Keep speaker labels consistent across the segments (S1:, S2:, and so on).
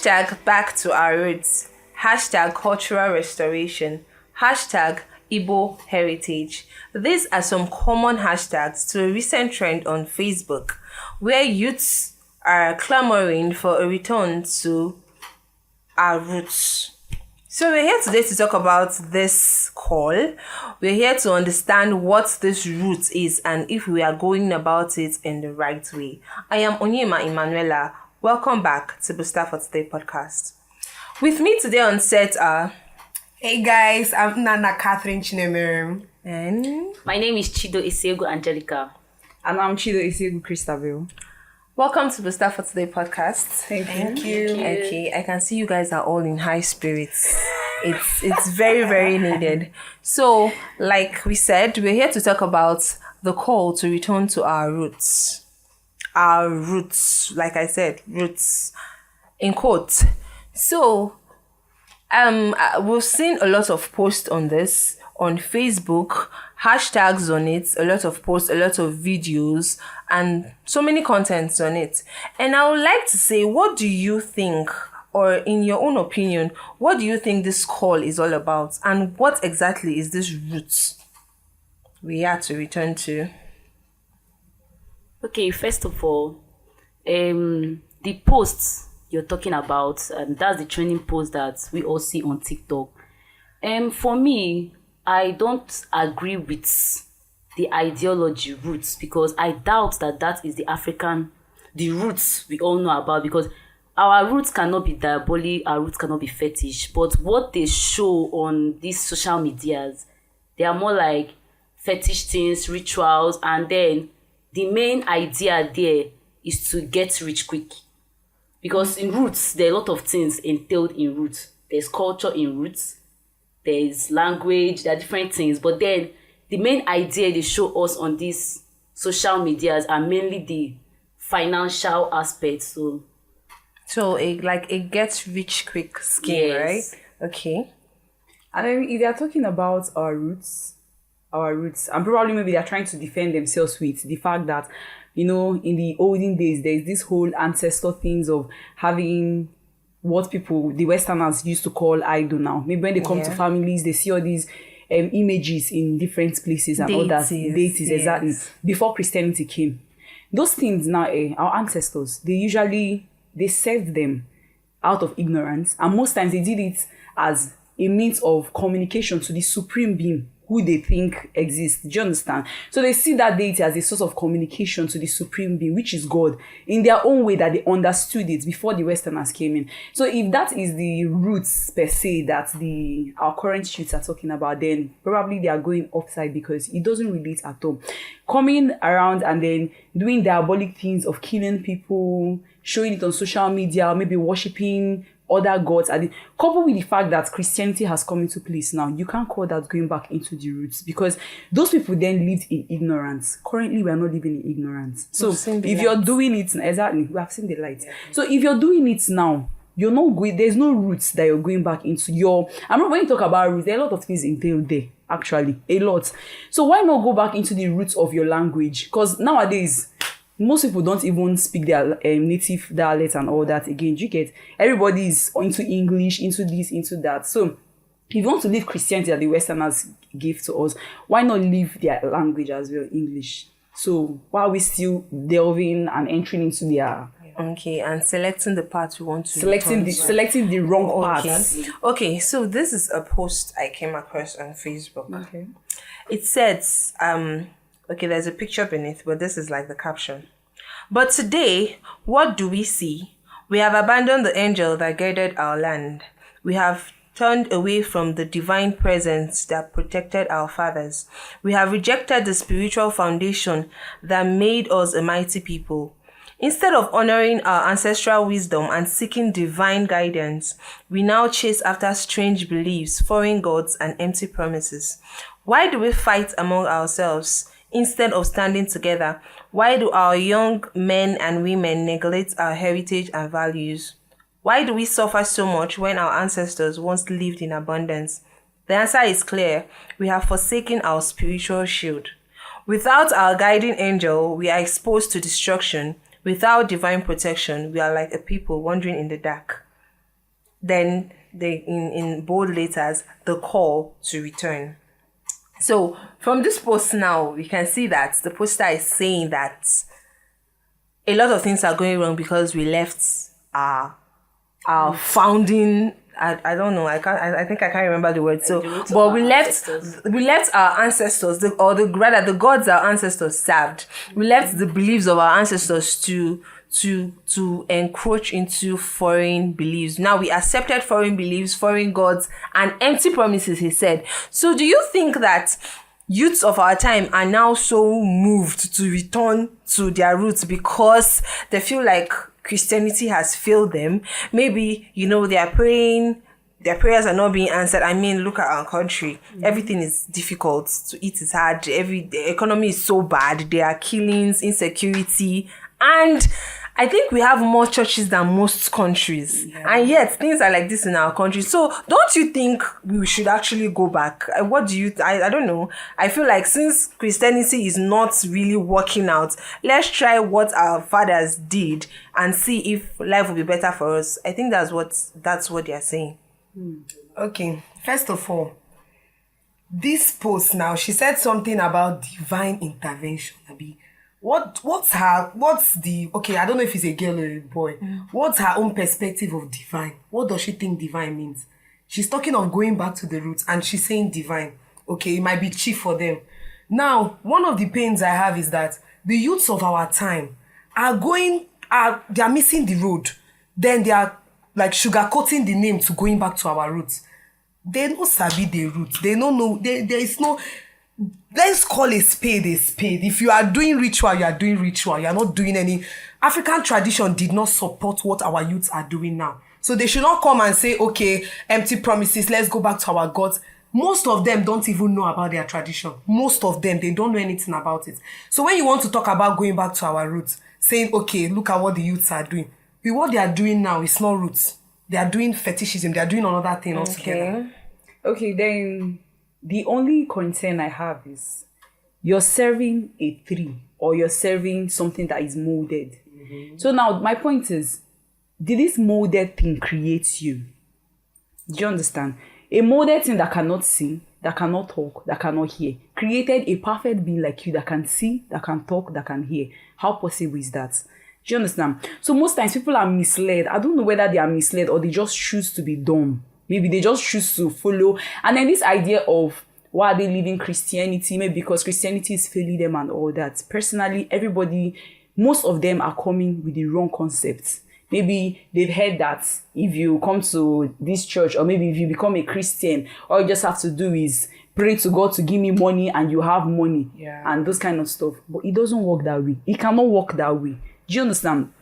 S1: Hashtag back to our roots. Hashtag cultural restoration. Hashtag Igbo heritage. These are some common hashtags to a recent trend on Facebook where youths are clamoring for a return to our roots. So we're here today to talk about this call. We're here to understand what this root is and if we are going about it in the right way. I am Onyema Emanuela. Welcome back to Booster for Today podcast. With me today on set are...
S2: Hey guys, I'm Nana Catherine Chinemere.
S1: And...
S3: My name is Chido Isiego Angelica.
S4: And I'm Chido Isiego Christabel.
S1: Welcome to Booster for Today podcast.
S4: Thank you.
S1: Okay, I can see you guys are all in high spirits. It's very, very needed. So, like we said, we're here to talk about the call to return to our roots. Our roots, like I said, roots in quotes. So, we've seen a lot of posts on this on Facebook, hashtags on it, a lot of posts, a lot of videos, and so many contents on it. And I would like to say, what do you think, or in your own opinion, what do you think this call is all about? And what exactly is this roots we are to return to?
S3: Okay, first of all, the posts you're talking about, that's the trending post that we all see on TikTok. For me, I don't agree with the ideology roots because I doubt that is the roots we all know about, because our roots cannot be diabolic, our roots cannot be fetish. But what they show on these social medias, they are more like fetish things, rituals, and then the main idea there is to get rich quick. Because in roots, there are a lot of things entailed in roots. There's culture in roots, there's language, there are different things. But then the main idea they show us on these social medias are mainly the financial aspects.
S1: So it gets rich quick scheme,
S3: Yes.
S1: right? Okay.
S4: And then if they're talking about our roots, and probably maybe they're trying to defend themselves with the fact that, in the olden days, there's this whole ancestor things of having what the Westerners used to call idol now. Maybe when they come to families, they see all these images in different places and all that. Deities,
S1: yes.
S4: exactly. Before Christianity came. Those things now, our ancestors, they served them out of ignorance. And most times they did it as a means of communication to the supreme being who they think exists. Do you understand? So they see that deity as a source of communication to the supreme being, which is God, in their own way that they understood it before the Westerners came in. So if that is the roots per se that our current youths are talking about, then probably they are going offside because it doesn't relate at all. Coming around and then doing diabolic things of killing people, showing it on social media, maybe worshipping other gods, and coupled with the fact that Christianity has come into place now, you can't call that going back into the roots, because those people then lived in ignorance. Currently, we are not living in ignorance. So if you're doing it, exactly, we have seen the light. Yeah. So if you're doing it now, you're not going, there's no roots that you're going back into. When you talk about roots, there are a lot of things entailed there, actually, a lot. So why not go back into the roots of your language? Because nowadays, most people don't even speak their native dialect and all that again. You get, everybody is into English, into this, into that. So if you want to leave Christianity that the Westerners give to us, why not leave their language as well, English? So why are we still delving and entering into their...
S1: Okay, and selecting the part we want to...
S4: Selecting the wrong parts.
S1: Okay, so this is a post I came across on Facebook.
S4: Okay.
S1: It says... Okay, there's a picture beneath, but this is like the caption. But today, what do we see? We have abandoned the angel that guided our land. We have turned away from the divine presence that protected our fathers. We have rejected the spiritual foundation that made us a mighty people. Instead of honoring our ancestral wisdom and seeking divine guidance, we now chase after strange beliefs, foreign gods, and empty promises. Why do we fight among ourselves instead of standing together? Why do our young men and women neglect our heritage and values? Why do we suffer so much when our ancestors once lived in abundance? The answer is clear. We have forsaken our spiritual shield. Without our guiding angel, we are exposed to destruction. Without divine protection, we are like a people wandering in the dark. then in bold letters, the call to return. So from this post now, we can see that the poster is saying that a lot of things are going wrong because we left our founding. I don't know. I think I can't remember the word. So, but we left our ancestors, the gods our ancestors served. We left the beliefs of our ancestors to encroach into foreign beliefs. Now we accepted foreign beliefs, foreign gods, and empty promises. He said. So, do you think that youths of our time are now so moved to return to their roots because they feel like Christianity has failed them? Maybe, they are praying, their prayers are not being answered. I mean, look at our country. Everything is difficult. To eat is hard. The economy is so bad. There are killings, insecurity, and I think we have more churches than most countries. Yeah. And yet, things are like this in our country. So, don't you think we should actually go back? What do you... I don't know. I feel like since Christianity is not really working out, let's try what our fathers did and see if life will be better for us. I think that's what they're saying.
S2: Okay. First of all, this post now, she said something about divine intervention, Abi. What's the okay, I don't know if it's a girl or a boy. What's her own perspective of divine? What does she think divine means? She's talking of going back to the roots and she's saying divine. Okay, it might be cheap for them. Now, one of the pains I have is that the youths of our time they are missing the road. Then they are like sugarcoating the name to going back to our roots. They don't sabi the roots. They don't know. There is no... Let's call a spade a spade. If you are doing ritual, you are doing ritual. You are not doing any... African tradition did not support what our youths are doing now. So they should not come and say, okay, empty promises, let's go back to our gods. Most of them don't even know about their tradition. Most of them, they don't know anything about it. So when you want to talk about going back to our roots, saying, okay, look at what the youths are doing. But what they are doing now is not roots. They are doing fetishism. They are doing another thing altogether.
S4: Okay, then... The only concern I have is you're serving a tree or you're serving something that is molded. Mm-hmm. So now my point is, did this molded thing create you? Do you understand? A molded thing that cannot see, that cannot talk, that cannot hear, created a perfect being like you that can see, that can talk, that can hear. How possible is that? Do you understand? So most times people are misled. I don't know whether they are misled or they just choose to be dumb. Maybe they just choose to follow. And then this idea of why are they leaving Christianity? Maybe because Christianity is failing them and all that. Personally, most of them are coming with the wrong concepts. Maybe they've heard that if you come to this church or maybe if you become a Christian, all you just have to do is pray to God to give me money and you have money. Yeah. And those kind of stuff. But it doesn't work that way. It cannot work that way. Do you understand?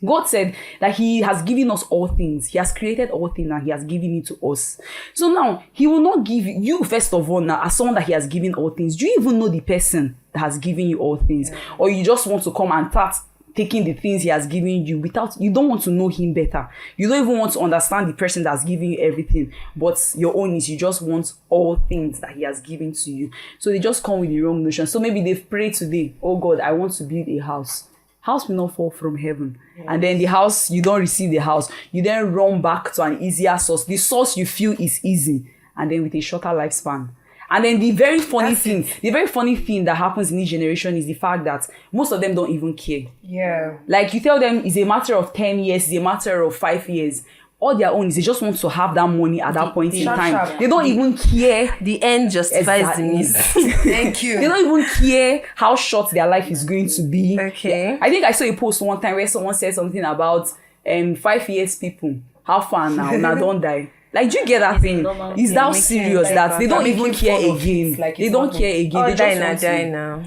S4: God said that he has given us all things. He has created all things and he has given it to us. So now, he will not give you, first of all, now, as someone that he has given all things. Do you even know the person that has given you all things? Yeah. Or you just want to come and start taking the things he has given you you don't want to know him better. You don't even want to understand the person that's giving you everything. But your own is you just want all things that he has given to you. So they just come with the wrong notion. So maybe they've prayed today, oh God, I want to build a house. House will not fall from heaven. Yes. And then the house, you don't receive the house. You then run back to an easier source. The source you feel is easy. And then with a shorter lifespan. And then the very funny thing that happens in this generation is the fact that most of them don't even care.
S2: Yeah.
S4: Like you tell them it's a matter of 10 years, it's a matter of 5 years. All their own is they just want to have that money at that point in time. They don't even care.
S1: The end justifies the means.
S2: Thank you.
S4: They don't even care how short their life is going to be.
S1: Okay.
S4: I think I saw a post one time where someone said something about 5 years people. How far now? Now don't die. Like, do you get that thing? Is that serious that they don't even care again?
S2: Like
S4: they don't care again. They just
S1: die now.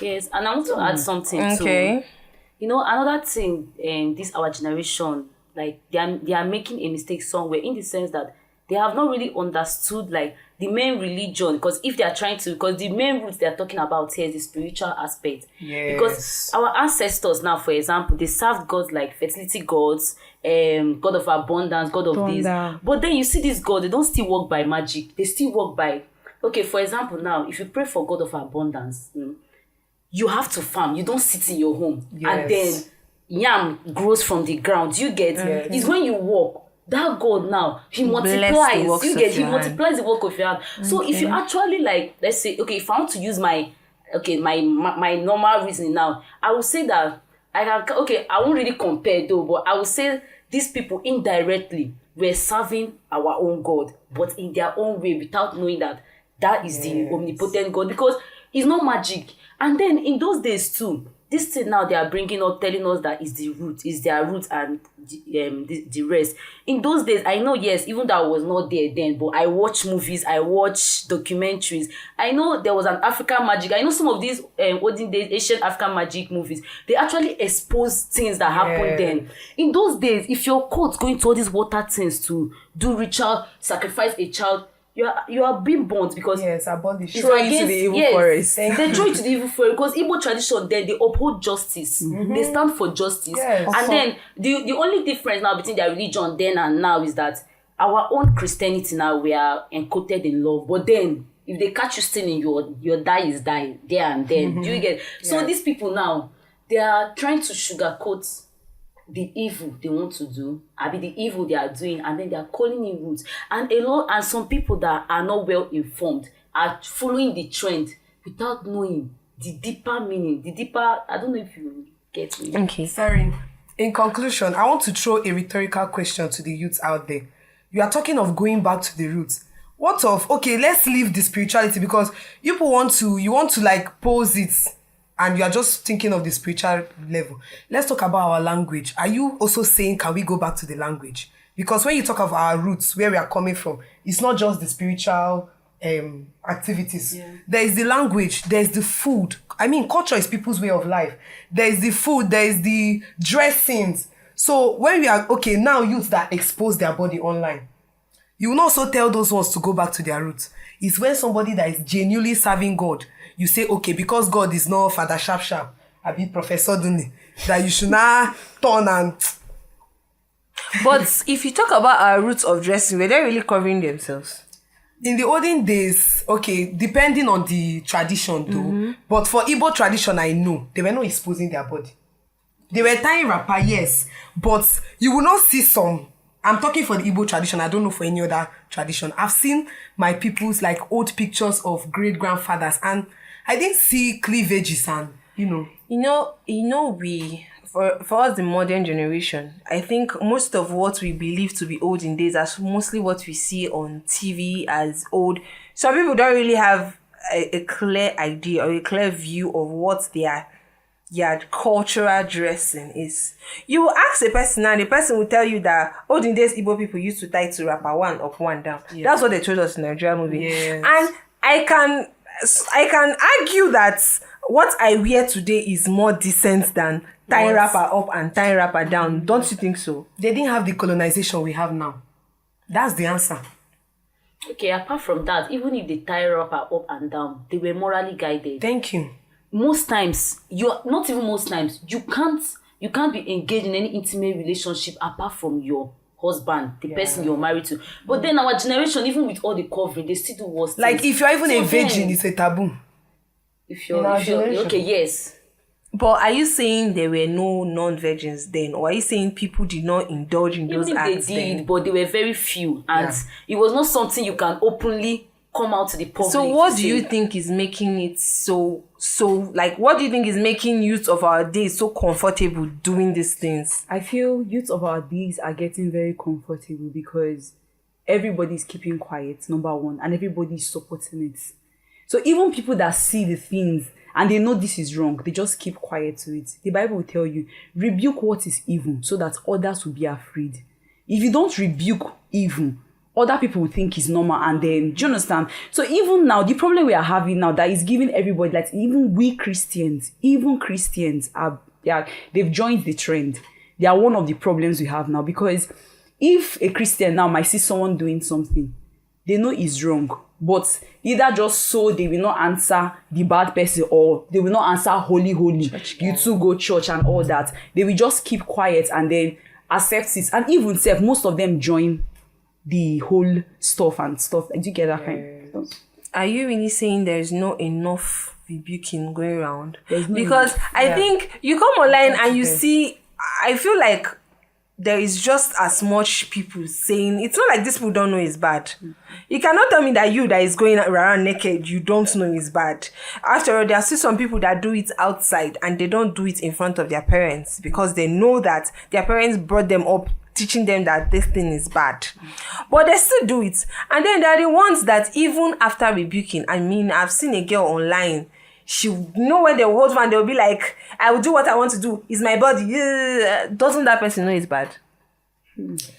S3: Yes, and I want to add something too.
S1: Okay.
S3: Another thing, this our generation, like they are making a mistake somewhere in the sense that they have not really understood like the main religion, because if they are trying to, because the main roots they are talking about here is the spiritual aspect.
S2: Yes.
S3: Because our ancestors now, for example, they served gods like fertility gods, god of abundance, god of this. But then you see these gods, they don't still work by magic. They still work by, okay, for example, now if you pray for god of abundance, you have to farm. You don't sit in your home. Yes. And then yam grows from the ground. You get it's when you walk. that God now, he
S1: Bless the
S3: multiplies.
S1: works
S3: You
S1: of
S3: get, he
S1: your hand.
S3: multiplies the work of your hand. So if you actually like, let's say, okay, if I want to use my normal reasoning now, I will say that I won't really compare though, but I will say these people indirectly were serving our own God, but in their own way, without knowing that is the omnipotent God, because it's not magic. And then in those days too, this thing now they are bringing up, telling us that is the root, is their root, and the rest. In those days, I know, yes, even though I was not there then, but I watch movies, I watch documentaries. I know there was an African magic. I know some of these olden days Asian African magic movies, they actually expose things that happened then. In those days, if your court going to all these water things to do ritual, sacrifice a child, you are being burnt because
S2: abolished.
S4: Throw it to the evil forest.
S3: They throw it to the evil forest because Igbo tradition then they uphold justice. They stand for justice. And then the only difference now between their religion then and now is that our own Christianity now, we are encoded in love. But then if they catch you stealing, your die is die there and then. Do you get? So these people now, they are trying to sugarcoat the evil they want to do, the evil they are doing, and then they are calling it roots. And some people that are not well informed are following the trend without knowing the deeper meaning, I don't know if you get me.
S1: Okay.
S2: Sorry. In conclusion, I want to throw a rhetorical question to the youth out there. You are talking of going back to the roots. Let's leave the spirituality, because you want to like pose it, and you are just thinking of the spiritual level. Let's talk about our language. Are you also saying, can we go back to the language? Because when you talk of our roots, where we are coming from, it's not just the spiritual activities. There is the language, there is the food. I mean, culture is people's way of life. There is the food, there is the dressings. So when we are, now youth that expose their body online, you will also tell those ones to go back to their roots. It's when somebody that is genuinely serving God, you say, because God is not Father Sharp, I be Professor Duni, that you should not turn and...
S1: But if you talk about our roots of dressing, were they really covering themselves?
S2: In the olden days, depending on the tradition though, but for Igbo tradition, I know, they were not exposing their body. They were tying wrapper, yes, but you will not see some... I'm talking for the Igbo tradition. I don't know for any other tradition. I've seen my people's like old pictures of great-grandfathers, and I didn't see cleavages and,
S1: we, for us, the modern generation, I think most of what we believe to be old in days are mostly what we see on TV as old. Some people don't really have a clear idea or a clear view of what their cultural dressing is. You will ask a person and the person will tell you that olden days Igbo people used to tie to wrapper one up, one down. That's what they told us in Nigerian movie.
S2: Yes.
S1: And I can argue that what I wear today is more decent than tying wrapper up and tying wrapper down. Don't you think so?
S2: They didn't have the colonization we have now. That's the answer.
S3: Okay, apart from that, even if they tie wrapper up and down, they were morally guided.
S2: Thank you.
S3: Most times, you can't be engaged in any intimate relationship apart from your husband, the person you're married to. But then our generation, even with all the covering, they still do worse
S2: like
S3: things.
S2: if you're even a virgin, it's a taboo.
S3: If you're okay, yes.
S1: But are you saying there were no non-virgins then, or are you saying people did not indulge in those
S3: Even if
S1: acts
S3: they did,
S1: then?
S3: but they were very few, and it was not something you can openly come out to the public.
S1: So what do you think is making it so like, what do you think is making youth of our days so comfortable doing these things?
S4: I feel youth of our days are getting very comfortable because everybody's keeping quiet, number one, and everybody's supporting it. So even people that see the things and they know this is wrong, they just keep quiet to it. The Bible will tell you, rebuke what is evil so that others will be afraid. If you don't rebuke evil, other people will think it's normal, and then, do you understand? So even now, the problem we are having now that is giving everybody, like even we Christians, they've joined the trend. They are one of the problems we have now, because if a Christian now might see someone doing something, they know it's wrong, but either just so they will not answer the bad person, or they will not answer holy, you two go church and all that. They will just keep quiet and then accept it. And even most of them join the whole stuff. Did you get that kind of stuff?
S1: Are you really saying there's not enough rebuking going around?
S4: No
S1: because
S4: enough.
S1: I think you come online and you see, I feel like there is just as much people saying, it's not like these people don't know it's bad. You cannot tell me that you that is going around naked, you don't know it's bad. After all, there are still some people that do it outside and they don't do it in front of their parents because they know that their parents brought them up teaching them that this thing is bad. But they still do it. And then there are the ones that even after rebuking, I mean, I've seen a girl online, she know when they hold one, they'll be like, I will do what I want to do. It's my body. Doesn't that person know it's bad?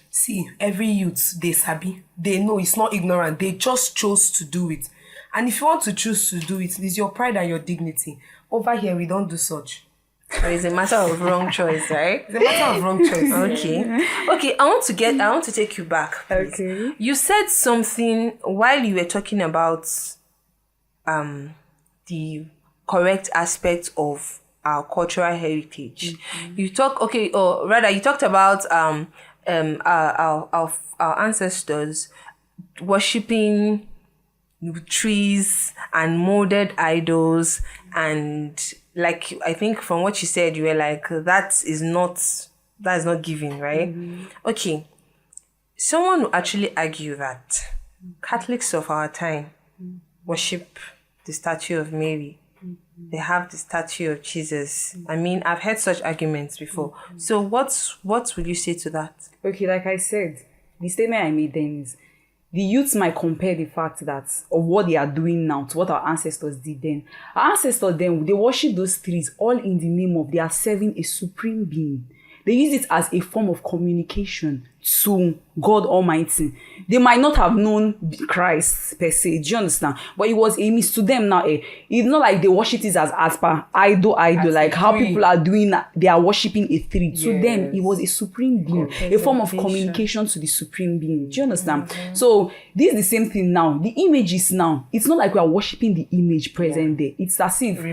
S2: See, every youth, they sabi. They know it's not ignorant. They just chose to do it. And if you want to choose to do it, it's your pride and your dignity. Over here, we don't do such.
S1: So it's a matter of wrong choice, right?
S2: It's a matter of wrong choice.
S1: Okay. I want to take you back, please.
S4: Okay.
S1: You said something while you were talking about the correct aspect of our cultural heritage. You talked about our ancestors worshipping trees and molded idols, and like, I think from what you said, you were like, that is not giving, right? Okay. Someone will actually argue that Catholics of our time worship the statue of Mary. They have the statue of Jesus. I mean, I've heard such arguments before. So what will you say to that?
S4: Okay, like I said, the statement I made then is the youths might compare the fact that of what they are doing now to what our ancestors did then. Our ancestors then, they worship those trees all in the name of they are serving a supreme being. They use it as a form of communication to God Almighty. They might not have known Christ per se, do you understand? But it was a means to them now. It's not like they worship it as per idol, like how people are doing, they are worshiping a tree. To them, it was a supreme being, a form of communication to the supreme being. Do you understand? So this is the same thing now. The images now, it's not like we are worshiping the image present there. It's as if a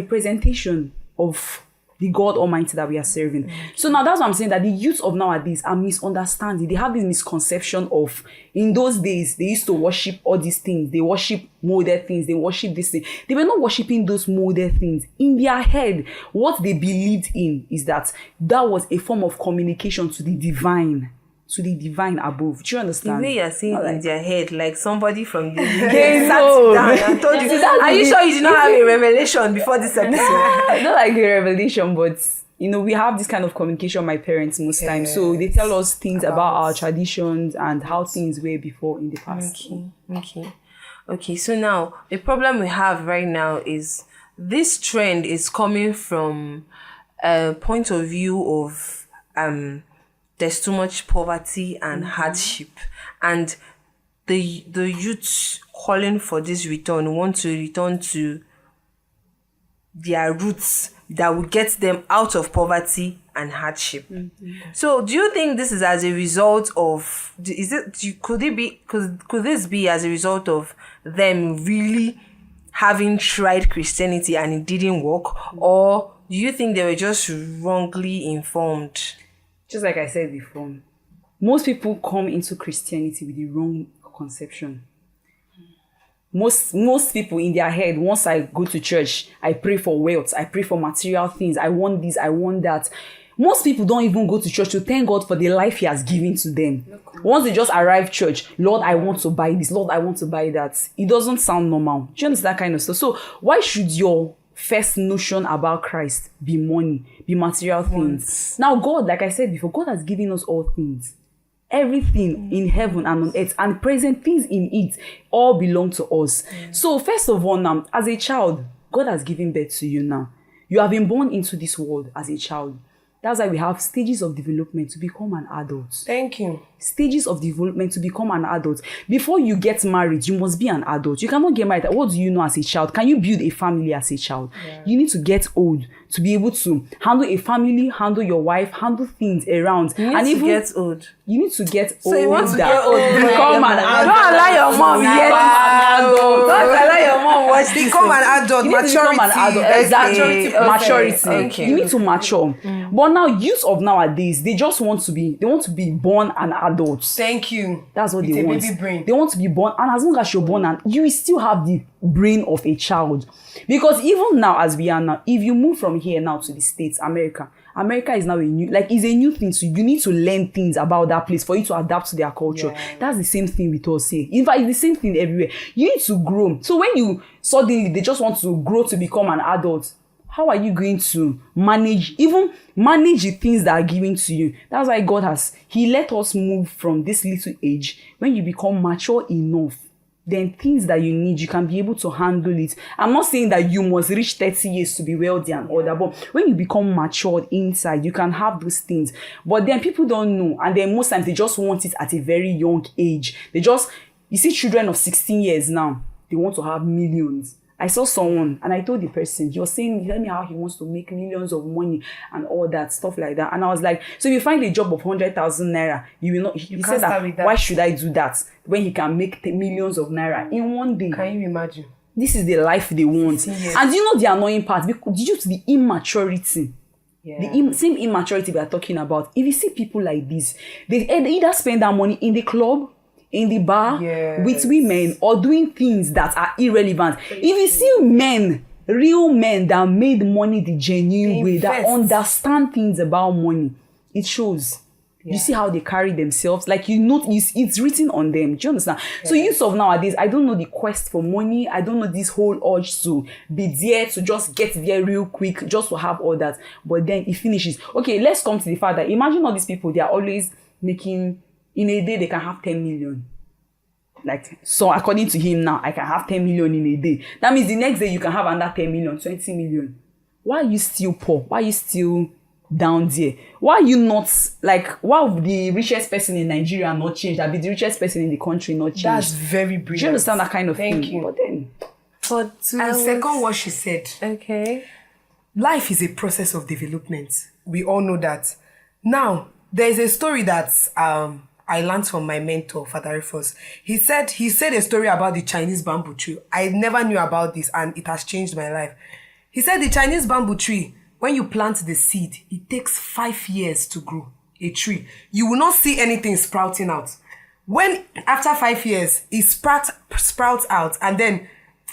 S4: representation of the God Almighty that we are serving. So now that's what I'm saying, that the youth of nowadays are misunderstanding. They have this misconception of, in those days, they used to worship all these things. They worship molded things. They worship this thing. They were not worshiping those molded things. In their head, what they believed in is that was a form of communication to the divine. To the divine above. Do you understand?
S1: The way you're saying in their head, like somebody from the
S4: They
S1: sat
S4: know.
S1: down and told you. Are you sure you did not have a revelation before this episode?
S4: Not like a revelation, but we have this kind of communication, my parents, most times. So they tell us things about our traditions and how things were before in the past.
S1: Okay. So now the problem we have right now is this trend is coming from a point of view of there's too much poverty and hardship, and the youth calling for this return want to return to their roots that will get them out of poverty and hardship. So do you think this is as a result of, could this be as a result of them really having tried Christianity and it didn't work, or do you think they were just wrongly informed?
S4: Just like I said before, most people come into Christianity with the wrong conception. Most people in their head, once I go to church, I pray for wealth, I pray for material things, I want this, I want that. Most people don't even go to church to thank God for the life He has given to them. Once they just arrive church, Lord, I want to buy this, Lord, I want to buy that. It doesn't sound normal. Do you understand that kind of stuff? So why should your first notion about Christ be money, be material things? Now God, like I said before, God has given us all things. Everything in heaven and on earth and present things in it all belong to us. So first of all now, as a child, God has given birth to you now. You have been born into this world as a child. That's why we have stages of development to become an adult.
S2: Thank you.
S4: Stages of development to become an adult. Before you get married, you must be an adult. You cannot get married. What do you know as a child? Can you build a family as a child? Yeah. You need to get old to be able to handle a family, handle your wife, handle things around.
S1: You need to get old.
S4: You need to get
S1: older.
S4: So
S1: you want to get old.
S4: Become an adult.
S1: Don't allow your mom Don't allow your mom watch this.
S2: Become an adult. Maturity.
S4: Become an adult. Exactly. Maturity. Okay. You need to mature. But now, youth of nowadays, they want to be born an adult.
S2: Thank you.
S4: That's what they want.
S2: Baby brain.
S4: They want to be born, and as long as you're born, and you will still have the brain of a child. Because even now, as we are now, if you move from here now to the States, America is now is a new thing. So you need to learn things about that place for you to adapt to their culture.
S2: Yeah.
S4: That's the same thing with us here. In fact, it's the same thing everywhere. You need to grow. So when you suddenly, they just want to grow to become an adult, how are you going to manage the things that are given to you? That's why He let us move from this little age. When you become mature enough, then things that you need, you can be able to handle it. I'm not saying that you must reach 30 years to be wealthy and all that, but when you become matured inside, you can have those things. But then people don't know, and then most times they just want it at a very young age. You see children of 16 years now, they want to have millions. I saw someone and I told the person, he was saying, tell me how he wants to make millions of money and all that stuff like that. And I was like, so if you find a job of 100,000 naira, you will not. He said that, why should I do that when he can make millions of naira in one day?
S2: Can you imagine?
S4: This is the life they want.
S2: Yes.
S4: And you know the annoying part, because due to the immaturity, the same immaturity we are talking about. If you see people like this, they either spend that money in the club, in the bar, with women, or doing things that are irrelevant. If you see real men that made money the genuine way, that understand things about money, it shows. You see how they carry themselves, like it's written on them. Do you understand? So youth of nowadays, I don't know the quest for money. I don't know this whole urge to be there, to just get there real quick, just to have all that. But then it finishes. Okay, let's come to the fact that imagine all these people, they are always making, in a day, they can have 10 million. So according to him now, I can have 10 million in a day. That means the next day you can have another 10 million, 20 million. Why are you still poor? Why are you still down there? Why are you not, why would the richest person in Nigeria not change? That be the richest person in the country not change?
S2: That's very brilliant.
S4: Do you understand that kind of thing?
S2: Thank you.
S4: But then,
S2: to second what she said,
S1: Okay.
S2: life is a process of development. We all know that. Now, there's a story that I learned from my mentor, Father Rufus. He said a story about the Chinese bamboo tree. I never knew about this, and it has changed my life. He said the Chinese bamboo tree, when you plant the seed, it takes 5 years to grow a tree. You will not see anything sprouting out. When after 5 years, it sprouts out, and then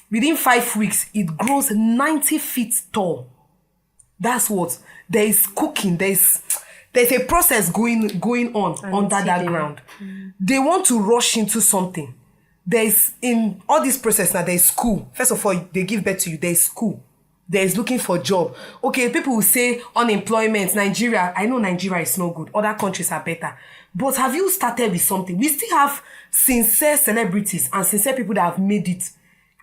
S2: within 5 weeks, it grows 90 feet tall. That's what there is cooking. There's a process going on under that ground. They want to rush into something. There's in all this process now, there's school. First of all, they give birth to you. There's school. There's looking for a job. Okay, people will say unemployment, Nigeria. I know Nigeria is no good. Other countries are better. But have you started with something? We still have sincere celebrities and sincere people that have made it.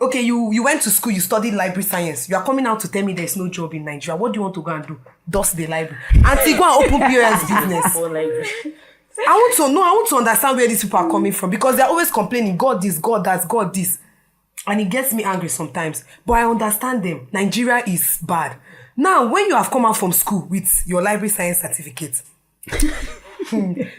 S2: Okay, you went to school, you studied library science. You are coming out to tell me there's no job in Nigeria. What do you want to go and do? Dust the library. Auntie, go and open POS business. I want to understand where these people are coming from, because they're always complaining, God this, God that, God this. And it gets me angry sometimes. But I understand them. Nigeria is bad. Now, when you have come out from school with your library science certificate,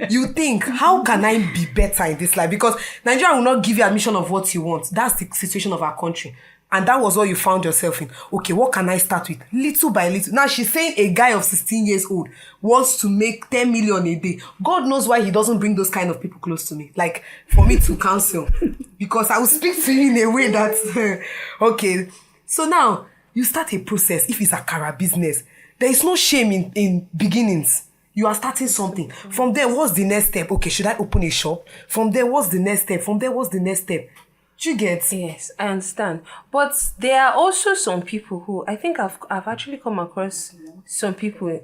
S2: you think, how can I be better in this life? Because Nigeria will not give you admission of what you want. That's the situation of our country. And that was what you found yourself in. Okay, what can I start with? Little by little. Now she's saying a guy of 16 years old wants to make 10 million a day. God knows why he doesn't bring those kind of people close to me. Like, for me to counsel. Because I will speak to you in a way that, okay. So now, you start a process. If it's a Kara business, there is no shame in beginnings. You are starting something. From there, what's the next step? Okay, should I open a shop? From there, what's the next step? From there, what's the next step? Do you get?
S1: Yes, I understand. But there are also some people who, I think I've actually come across some people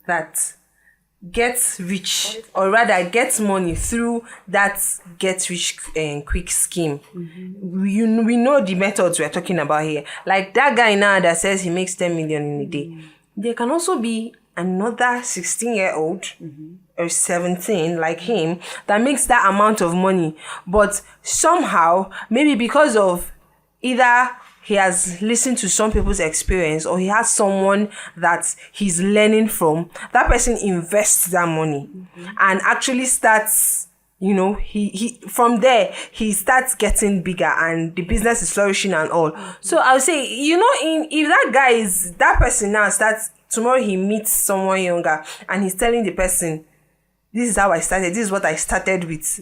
S1: that get rich, or rather get money through that get rich quick scheme. We know the methods we're talking about here. Like that guy now that says he makes 10 million in a day. There can also be another 16-year-old or 17 like him that makes that amount of money, but somehow, maybe because of either he has listened to some people's experience or he has someone that he's learning from, that person invests that money and actually starts, he from there he starts getting bigger and the business is flourishing and all. So I would say, if that person now starts, tomorrow he meets someone younger and he's telling the person, this is how I started, this is what I started with.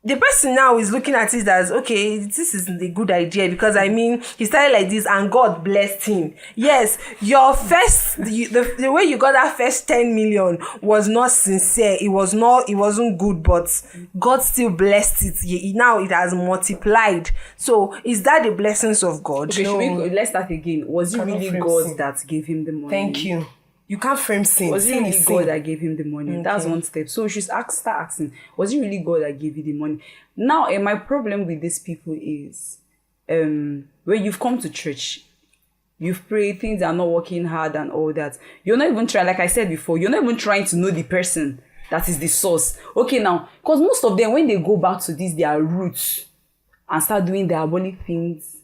S1: the person now is looking at it as, okay, this isn't a good idea, because I mean, he started like this and God blessed him. Yes, your first, the way you got that first 10 million was not sincere. It wasn't good, but God still blessed it. Now it has multiplied. So is that the blessings of God?
S4: Okay, let's start again. Was it
S2: Cannot
S4: really
S2: frame
S4: God
S2: sin.
S4: that gave him the money?
S2: Thank you. You can't frame sin.
S4: Was it
S2: Sin
S4: really
S2: is
S4: God
S2: sin.
S4: that gave him the money? That's one step. So we should start asking, was it really God that gave you the money? Now, my problem with these people is, when you've come to church, you've prayed, things are not working hard and all that. You're not even trying, like I said before, you're not even trying to know the person that is the source. Okay, now, because most of them, when they go back to their roots and start doing diabolic things,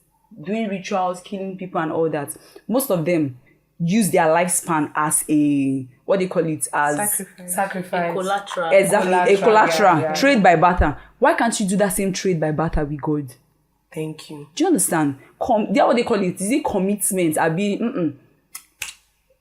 S4: doing rituals, killing people and all that, most of them use their lifespan as a, what do you call it, as
S2: Sacrifice.
S3: Collateral.
S4: exactly a collateral,
S2: yeah.
S4: trade by barter. Why can't you do that same trade by barter with God?
S2: Thank you.
S4: Do you understand? They what they call it, is it commitment? I be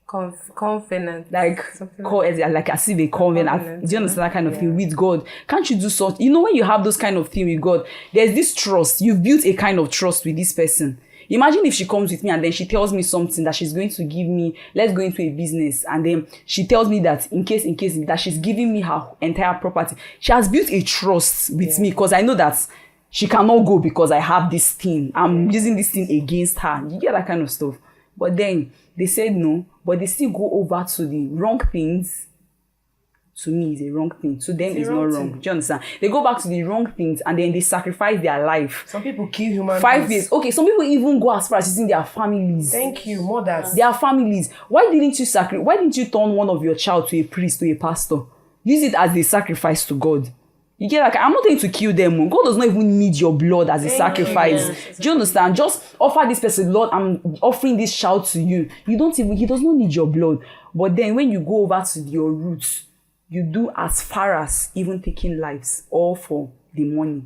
S1: Confident.
S4: like like as if a covenant. Do you understand that kind of thing with God? Can't you do such? You know, when you have those kind of thing with God, there's this trust. You've built a kind of trust with this person. Imagine if she comes with me and then she tells me something that she's going to give me, let's go into a business, and then she tells me that in case that she's giving me her entire property. She has built a trust with me because I know that she cannot go because I have this thing. I'm using this thing against her. You get that kind of stuff. But then they said no, but they still go over to the wrong things. To me, is a wrong thing. To them, it's not wrong. Do you understand? They go back to the wrong things and then they sacrifice their life.
S2: Some people kill human
S4: 5
S2: beings.
S4: years. Okay, some people even go as far as using their families.
S2: Thank you, mothers.
S4: Their families. Why didn't you turn one of your child to a priest, to a pastor? Use it as a sacrifice to God. You get like, I'm not going to kill them. God does not even need your blood as a sacrifice. Do you understand? Just offer this person, Lord, I'm offering this child to you. He does not need your blood. But then when you go over to your roots, you do as far as even taking lives, all for the money.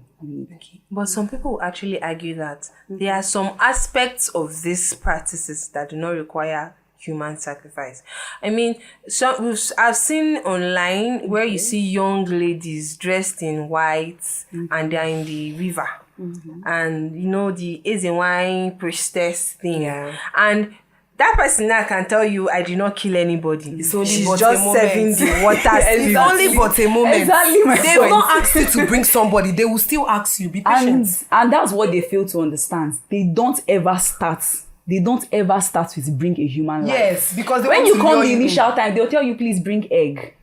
S1: Okay. But some people actually argue that there are some aspects of these practices that do not require human sacrifice. I mean, I've seen online where you see young ladies dressed in white and they're in the river. And you know, the Ezenwine priestess thing.
S2: Yeah.
S1: And that person now can tell you, I did not kill anybody.
S2: It's only
S1: She's
S2: but
S1: just
S2: a moment.
S1: serving the water spirit.
S2: It's only but a moment.
S4: Exactly my
S2: They will not ask you to bring somebody. They will still ask you. Be patient.
S4: And that's what they fail to understand. They don't ever start with bring a human life.
S2: Yes, because they
S4: When
S2: want
S4: you
S2: to
S4: come
S2: lure
S4: the
S2: you in.
S4: initial time, they'll tell you, please bring egg.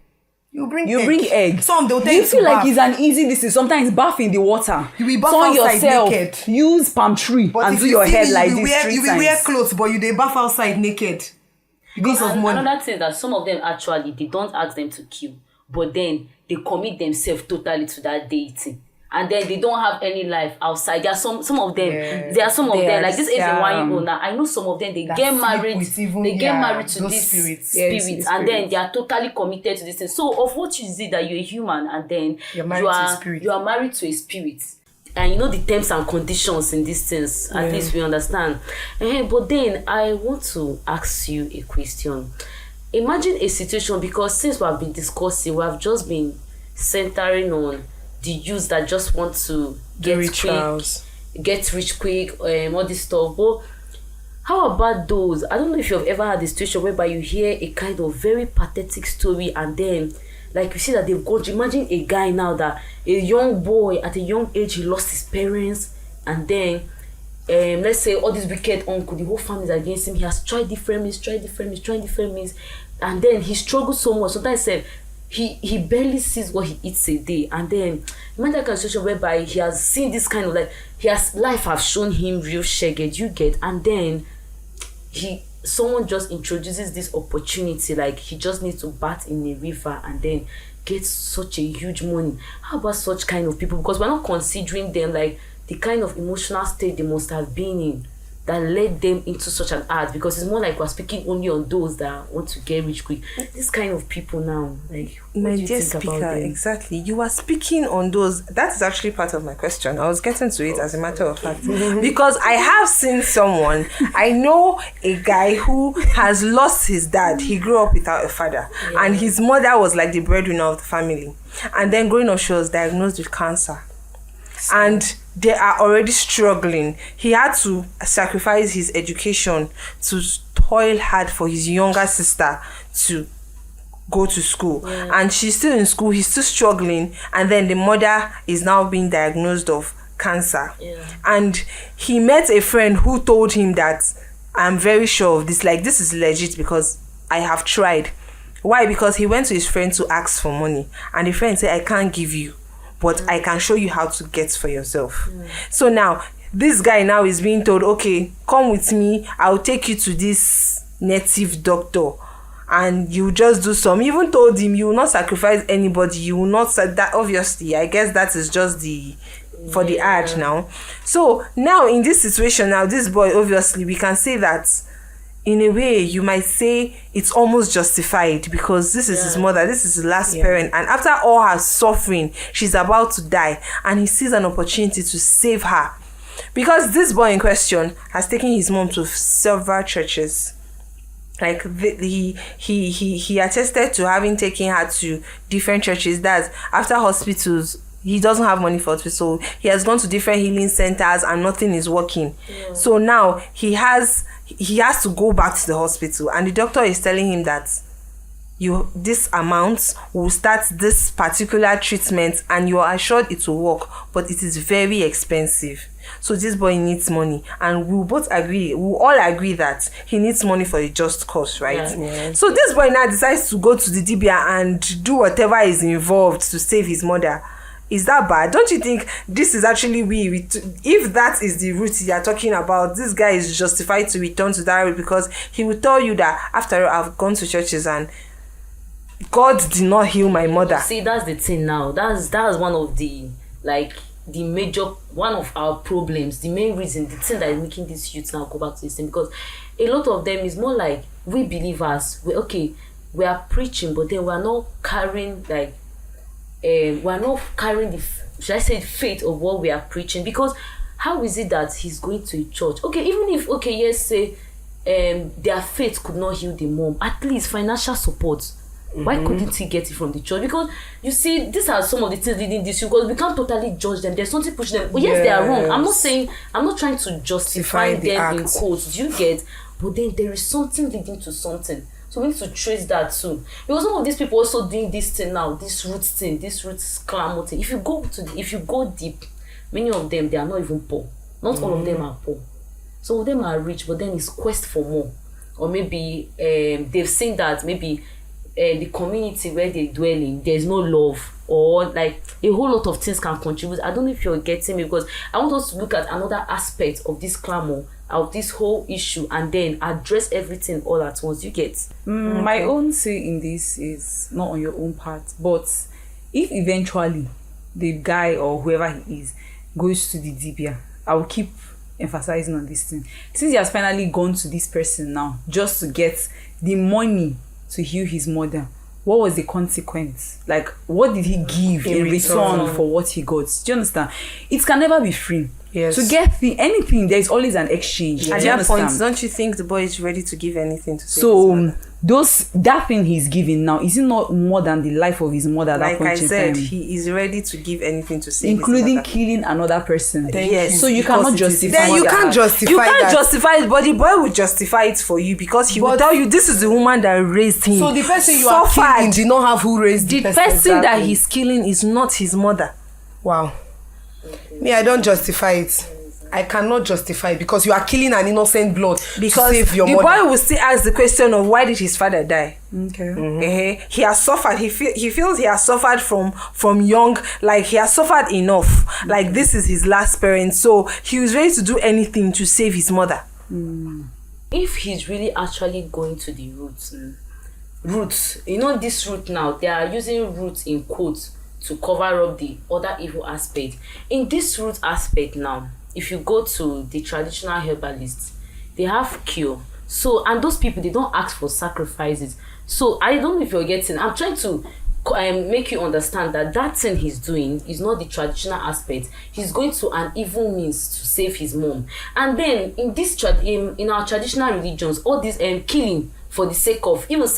S2: You bring
S4: egg.
S2: Some they'll
S4: Do
S2: tell
S4: you
S2: you
S4: feel
S2: to
S4: like
S2: bath.
S4: it's an easy this is sometimes bath in the water.
S2: You will bath
S4: Turn
S2: outside
S4: yourself,
S2: naked.
S4: use palm tree
S2: But
S4: and
S2: if
S4: do
S2: you
S4: your
S2: see
S4: head
S2: me,
S4: like
S2: you will
S4: this
S2: wear,
S4: 3
S2: you will
S4: times.
S2: wear clothes, but you they bath outside naked. Because of money.
S3: Another thing that some of them actually, they don't ask them to kill, but then they commit themselves totally to that deity. And then they don't have any life outside. There are some of them.
S2: Yeah.
S3: There are some of
S1: They
S3: them
S1: are
S3: like this is a wine owner. I know some of them. They
S2: That
S3: get
S2: sleep
S3: married.
S2: with even,
S3: They get
S2: yeah,
S3: married to
S2: those
S3: this
S2: spirits.
S3: spirit,
S4: Yes, the
S3: and then
S4: spirits.
S3: they are totally committed to this thing. So, of what is it that you're a human, and then
S2: You're married to a spirit.
S3: you are married to a spirit, and you know the terms and conditions in these things. At least we understand. But then I want to ask you a question. Imagine a situation, because since we have been discussing, we have just been centering on the youths that just want to get rich quick, all this stuff. But how about those? I don't know if you've ever had a situation whereby you hear a kind of very pathetic story, and then like you see that they've got, imagine a guy now that a young boy at a young age, he lost his parents, and then let's say all this wicked uncle, the whole family is against him. He has tried different means, and then he struggles so much. Sometimes I said he barely sees what he eats a day, and then imagine that kind of situation whereby he has seen this kind of, like, life have shown him real shagged, you get, and then someone just introduces this opportunity, like he just needs to bat in a river and then get such a huge money. How about such kind of people? Because we're not considering them like the kind of emotional state they must have been in that led them into such an act, because it's more like we're speaking only on those that want to get rich quick. This kind of people now, like, what
S1: My
S3: do you
S1: dear
S3: think about
S1: speaker,
S3: them?
S1: exactly. You are speaking on those. That is actually part of my question. I was getting to it as a matter of fact. Because I have seen someone, I know a guy who has lost his dad. He grew up without a father. Yeah. And his mother was like the breadwinner of the family. And then growing up, she was diagnosed with cancer. and they are already struggling. He had to sacrifice his education to toil hard for his younger sister to go to school, and she's still in school, he's still struggling, and then the mother is now being diagnosed of cancer. And he met a friend who told him that, I'm very sure of this, like, this is legit because I have tried. Why? Because he went to his friend to ask for money, and the friend said, I can't give you, but I can show you how to get for yourself. So now this guy now is being told, okay, come with me, I'll take you to this native doctor and you just do some. Even told him, you will not sacrifice anybody, you will not that. Obviously, I guess that is just the for the ad now. So now in this situation, now this boy, obviously we can say that in a way you might say it's almost justified, because this is his mother, this is his last parent, and after all her suffering, she's about to die, and he sees an opportunity to save her, because this boy in question has taken his mom to several churches. Like he attested to having taken her to different churches. That's after hospitals, he doesn't have money for hospital, so he has gone to different healing centers and nothing is working. So now he has to go back to the hospital, and the doctor is telling him that this amount will start this particular treatment and you are assured it will work, but it is very expensive. So this boy needs money, and we all agree that he needs money for a just cause, right? So this boy now decides to go to the Dibia and do whatever is involved to save his mother. Is that bad? Don't you think this is actually if that is the route you are talking about, this guy is justified to return to that route, because he will tell you that after all, I've gone to churches and God did not heal my mother.
S3: See, that's the thing now. That's one of the one of our problems, the main reason, the thing that is making these youths now go back to this thing, because a lot of them is more like, we believers, we are preaching, but then we are not carrying the should I say faith of what we are preaching. Because how is it that he's going to a church? Okay, even if say their faith could not heal the mom, at least financial support. Why couldn't he get it from the church? Because you see, these are some of the things leading this, because we can't totally judge them. There's something pushing them. Yes, they are wrong. I'm not trying to justify them in quotes. Do you get? But then there is something leading to something. So we need to trace that too. Because some of these people also doing this thing now, this root Clamour thing. If you go deep, many of them, they are not even poor. Not all of them are poor. Some of them are rich, but then it's quest for more. Or maybe they've seen that maybe the community where they dwell in, there's no love, or like a whole lot of things can contribute. I don't know if you're getting me, because I want us to look at another aspect of this Clamour, of this whole issue, and then address everything all at once. You get?
S4: My own say in this is not on your own part, but if eventually the guy or whoever he is goes to the Dibia, I will keep emphasizing on this thing. Since he has finally gone to this person now just to get the money to heal his mother, what was the consequence? Like, what did he give in return for what he got? Do you understand? It can never be free.
S1: Yes.
S4: To get anything, there is always an exchange.
S1: At that point, don't you think the boy is ready to give anything to save his mother?
S4: That thing he's giving now, is it not more than the life of his mother at that point in time?
S1: Like I said, he is ready to give anything to save
S4: including
S1: his mother.
S4: killing another person.
S1: Yes.
S4: So you cannot justify
S2: Then you can't justify
S1: it, but the boy will justify it for you, because he will tell you this is the woman that raised him.
S2: So the person you are killing did not have who raised the person.
S1: The person that he's killing is not his mother.
S2: Wow. Me, I don't justify it. I cannot justify it, because you are killing an innocent blood to save your mother.
S1: The boy will still ask the question of, why did his father die?
S4: Okay.
S1: He has suffered. He feels he has suffered from young. Like, he has suffered enough. Like, this is his last parent, so he was ready to do anything to save his mother.
S3: If he's really actually going to the roots, this root now, they are using roots in quotes to cover up the other evil aspect. In this root aspect now, if you go to the traditional herbalists, they have cure. So, and those people, they don't ask for sacrifices. So I don't know if you're getting, I'm trying to make you understand that thing he's doing is not the traditional aspect. He's going to an evil means to save his mom. And then in this in our traditional religions, all this killing for the sake of, even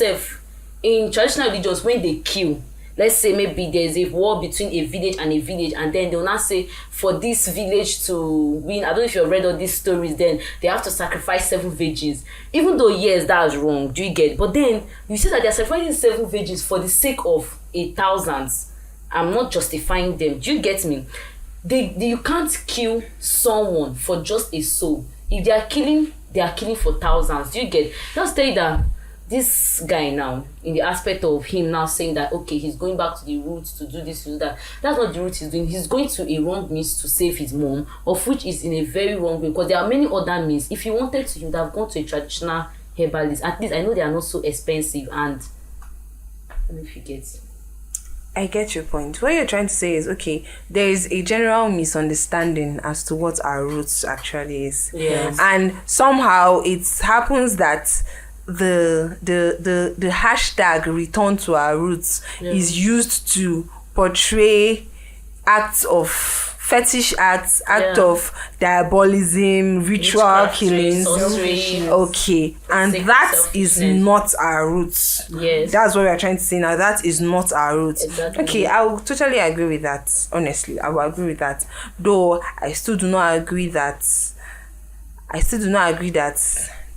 S3: in traditional religions, when they kill, let's say maybe there's a war between a village and a village, and then they'll not say for this village to win, I don't know if you've read all these stories, then they have to sacrifice 7 virgins. Even though, yes, that's wrong, do you get? But then you see that they're sacrificing 7 virgins for the sake of 1,000. I'm not justifying them. Do you get me? You can't kill someone for just a soul. If they are killing for thousands. Do you get? Just tell you that this guy now, in the aspect of him now saying that, okay, he's going back to the roots to do this, to do that. That's not the route he's doing. He's going to a wrong means to save his mom, of which is in a very wrong way, because there are many other means. If he wanted to, he would have gone to a traditional herbalist. At least I know they are not so expensive, and I don't know if you get.
S1: I get your point. What you're trying to say is, okay, there is a general misunderstanding as to what our roots actually is.
S3: Yes.
S1: And somehow it happens that the hashtag return to our roots is used to portray acts of fetish acts, of diabolism, ritual killings. Okay, and that is not our roots.
S3: Yes.
S1: That's what we are trying to say now. That is not our roots.
S3: Exactly.
S1: Okay, I will totally agree with that. Honestly, I will agree with that. Though I still do not agree that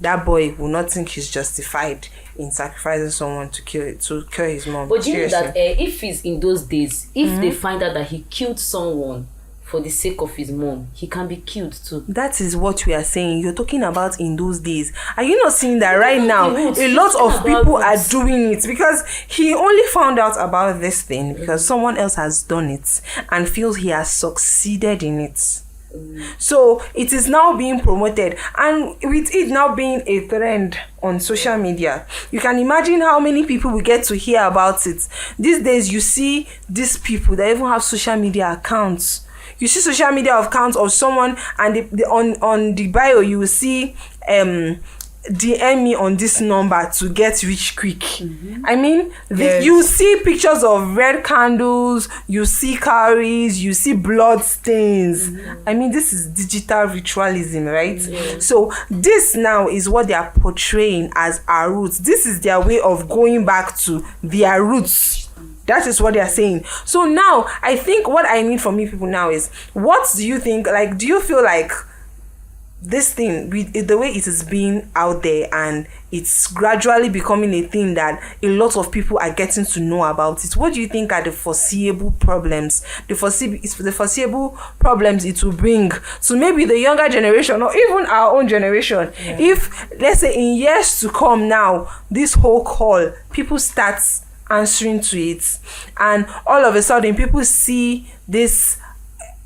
S1: that boy will not think he's justified in sacrificing someone to kill his mom.
S3: But you know that if he's in those days, if they find out that he killed someone for the sake of his mom, he can be killed too.
S1: That is what we are saying. You're talking about in those days. Are you not seeing that right now? A lot of people are doing it because he only found out about this thing because someone else has done it and feels he has succeeded in it. So it is now being promoted, and with it now being a trend on social media, you can imagine how many people will get to hear about it. These days you see these people that even have social media accounts. You see social media accounts of someone, and on the bio you will see DM me on this number to get rich quick. I mean, you see pictures of red candles, you see calories, you see blood stains. I mean, this is digital ritualism, right? So this now is what they are portraying as our roots. This is their way of going back to their roots. That is what they are saying. So now, I think what I need from you people now is, what do you think? Like, do you feel like this thing, the way it is being out there, and it's gradually becoming a thing that a lot of people are getting to know about it, what do you think are the foreseeable problems? The foreseeable problems it will bring to maybe the younger generation or even our own generation. If, let's say, in years to come now, this whole call, people start answering to it, and all of a sudden people see this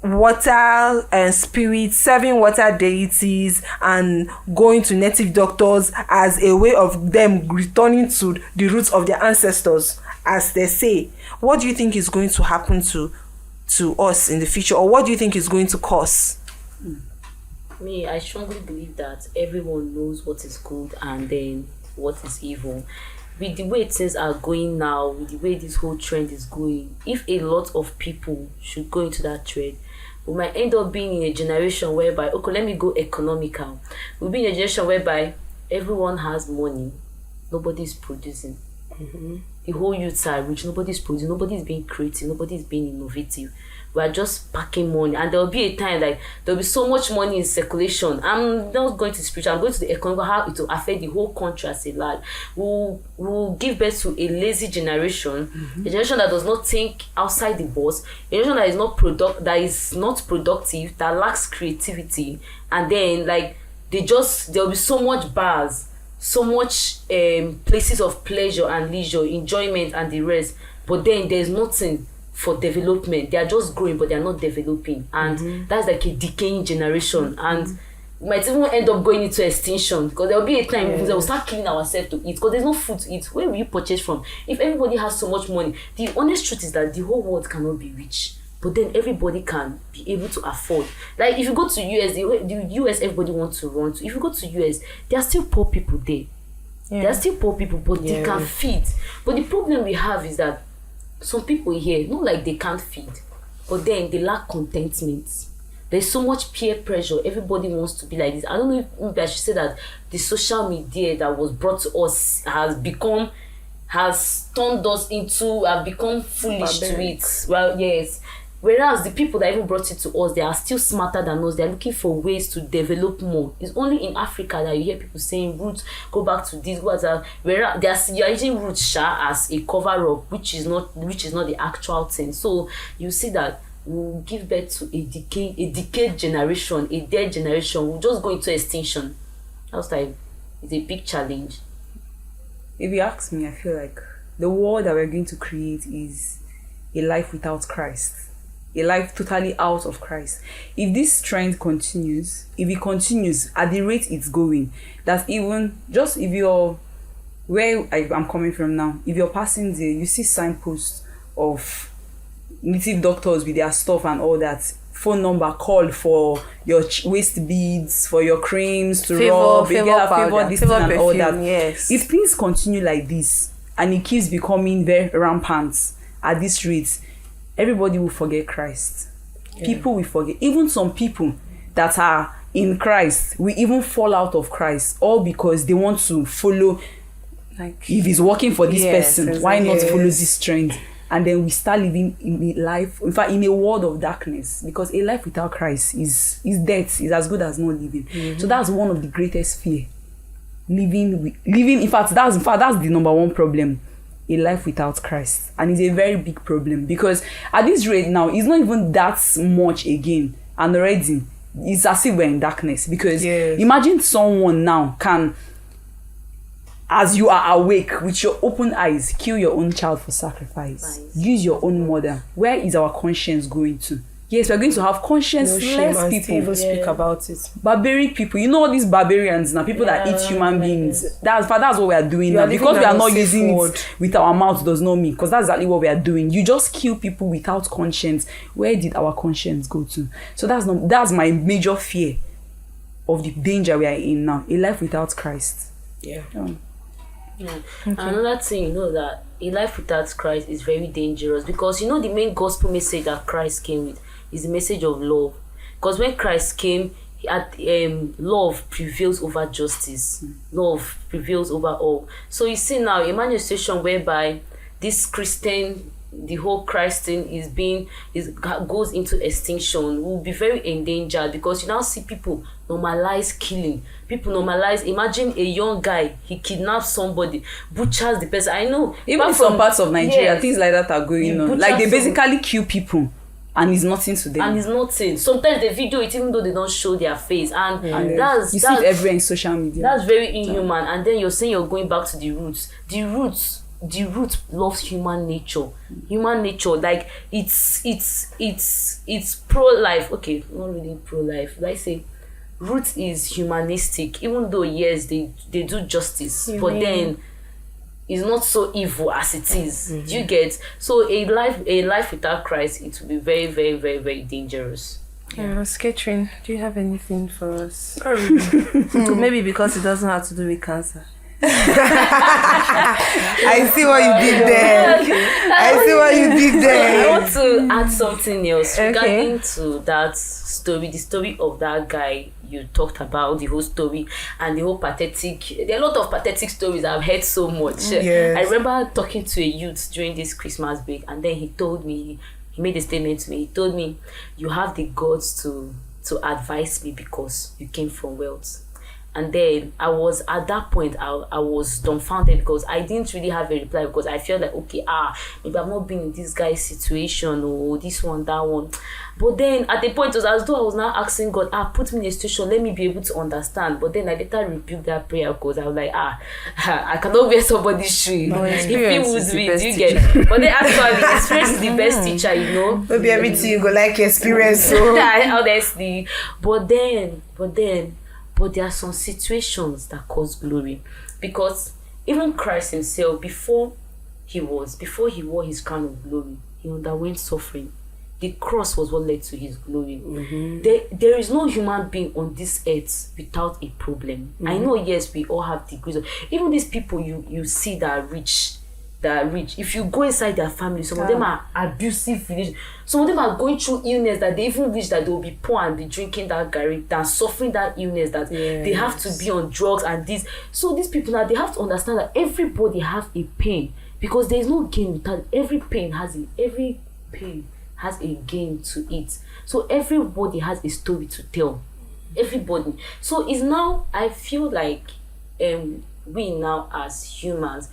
S1: water and spirits serving water deities and going to native doctors as a way of them returning to the roots of their ancestors, as they say. What do you think is going to happen to us in the future, or what do you think is going to cause?
S3: Me, I strongly believe that everyone knows what is good and then what is evil. With the way things are going now, with the way this whole trend is going, if a lot of people should go into that trend, we might end up being in a generation whereby, okay, let me go economical. We'll be in a generation whereby everyone has money, nobody's producing. The whole youths are rich, nobody's producing, nobody's being creative, nobody's being innovative. We are just packing money, and there will be a time like there will be so much money in circulation. I'm not going to spiritual, I'm going to the economic, how it will affect the whole country as a large. We'll give birth to a lazy generation, a generation that does not think outside the box, a generation that is not productive, that lacks creativity, and then like there will be so much bars, so much places of pleasure and leisure, enjoyment and the rest, but then there's nothing for development. They are just growing, but they are not developing, and that's like a decaying generation, and we might even end up going into extinction, because there will be a time when we will start killing ourselves to eat, because there's no food to eat. Where will you purchase from? If everybody has so much money, the honest truth is that the whole world cannot be rich, but then everybody can be able to afford. Like if you go to US, the US everybody wants to run to. If you go to US, there are still poor people there. There are still poor people, but they can feed. But the problem we have is that some people here, not like they can't feed, but then they lack contentment. There's so much peer pressure. Everybody wants to be like this. I don't know if I should say that the social media that was brought to us has has turned us into, have become foolish to it. Well, yes. Whereas the people that even brought it to us, they are still smarter than us. They are looking for ways to develop more. It's only in Africa that you hear people saying roots, go back to this, go that. Whereas you are using roots as a cover up, which is not the actual thing. So you see that we'll give birth to a decayed generation, a dead generation. We'll just go into extinction. That's like, it's a big challenge.
S4: If you ask me, I feel like the world that we're going to create is a life without Christ. A life totally out of Christ. If this trend continues, if it continues at the rate it's going, that even just if you're where I'm coming from now, if you're passing there, you see signposts of native doctors with their stuff and all that, phone number, call for your waist beads, for your creams to rub, you get a favor, this thing and all that.
S1: Yes.
S4: If things continue like this and it keeps becoming very rampant at this rate, everybody will forget Christ. People will forget. Even some people that are in Christ will even fall out of Christ, all because they want to follow, like, if it's working for this person, why not follow this trend? And then we start living in a life, in fact, in a world of darkness, because a life without Christ is death, is as good as not living. So that's one of the greatest fear. Living, in fact, that's the number one problem. A life without Christ. And it's a very big problem, because at this rate now, it's not even that much again, and already it's as if we're in darkness. Because imagine someone now can, as you are awake with your open eyes, kill your own child for sacrifice. Use your own mother. Where is our conscience going to? Yes, we're going to have conscienceless people.
S2: Even speak about it.
S4: Barbaric people. You know all these barbarians now, people that eat human beings. That's what we are doing now. Because we are not using it with our mouth does not mean. Because that's exactly what we are doing. You just kill people without conscience. Where did our conscience go to? So that's my major fear of the danger we are in now. A life without Christ.
S3: Yeah. Another thing, that a life without Christ is very dangerous, because the main gospel message that Christ came with is the message of love. Because when Christ came, love prevails over justice. Love prevails over all. So you see now, imagine a situation whereby this Christian, the whole Christ thing goes into extinction. We'll be very endangered, because you now see people normalize killing. People normalize. Imagine a young guy, he kidnaps somebody, butchers the person. I know.
S4: Even in some parts of Nigeria, things like that are going on. Like they basically kill people, and it's nothing to them.
S3: And it's nothing. Sometimes they video it even though they don't show their face. And
S4: you see it everywhere in social media.
S3: That's very inhuman. And then you're saying you're going back to the roots. The root loves human nature. Human nature, like it's pro-life. Okay, not really pro-life. Like say, root is humanistic, even though yes they do justice, but then it's not so evil as it is. Do you get? So a life without Christ, it will be very, very, very, very dangerous.
S1: Catherine, do you have anything for us? Maybe because it doesn't have to do with cancer.
S2: I see what you did there.
S3: I want to add something else regarding to that story, the story of that guy you talked about, the whole story, and the whole pathetic. There are a lot of pathetic stories I've heard so much.
S2: Yes.
S3: I remember talking to a youth during this Christmas break, and then he told me, he made a statement to me. He told me, "You have the guts to advise me because you came from wealth." And then I was at that point, I was dumbfounded, because I didn't really have a reply, because I felt like, okay, maybe I've not been in this guy's situation, or this one, that one. But then at the point, it was as though I was now asking God, put me in a situation, let me be able to understand. But then I later rebuked that prayer, because I was like, I cannot wear somebody's shoe. If he would be, do you get? But then actually, experience is the best teacher,
S2: Maybe everything you go like experience. So.
S3: Honestly. But there are some situations that cause glory, because even Christ himself, before he wore his crown of glory, he underwent suffering. The cross was what led to his glory. There is no human being on this earth without a problem. I know, yes, we all have degrees of, even these people you see that are rich. If you go inside their family, some of them are abusive. Some of them are going through illness that they even wish that they will be poor and be drinking that gari, than suffering that illness, that they have to be on drugs and this. So these people now, they have to understand that everybody has a pain. because there is no gain without every pain has a gain to it. So everybody has a story to tell. Everybody. So it's now, I feel like we now as humans,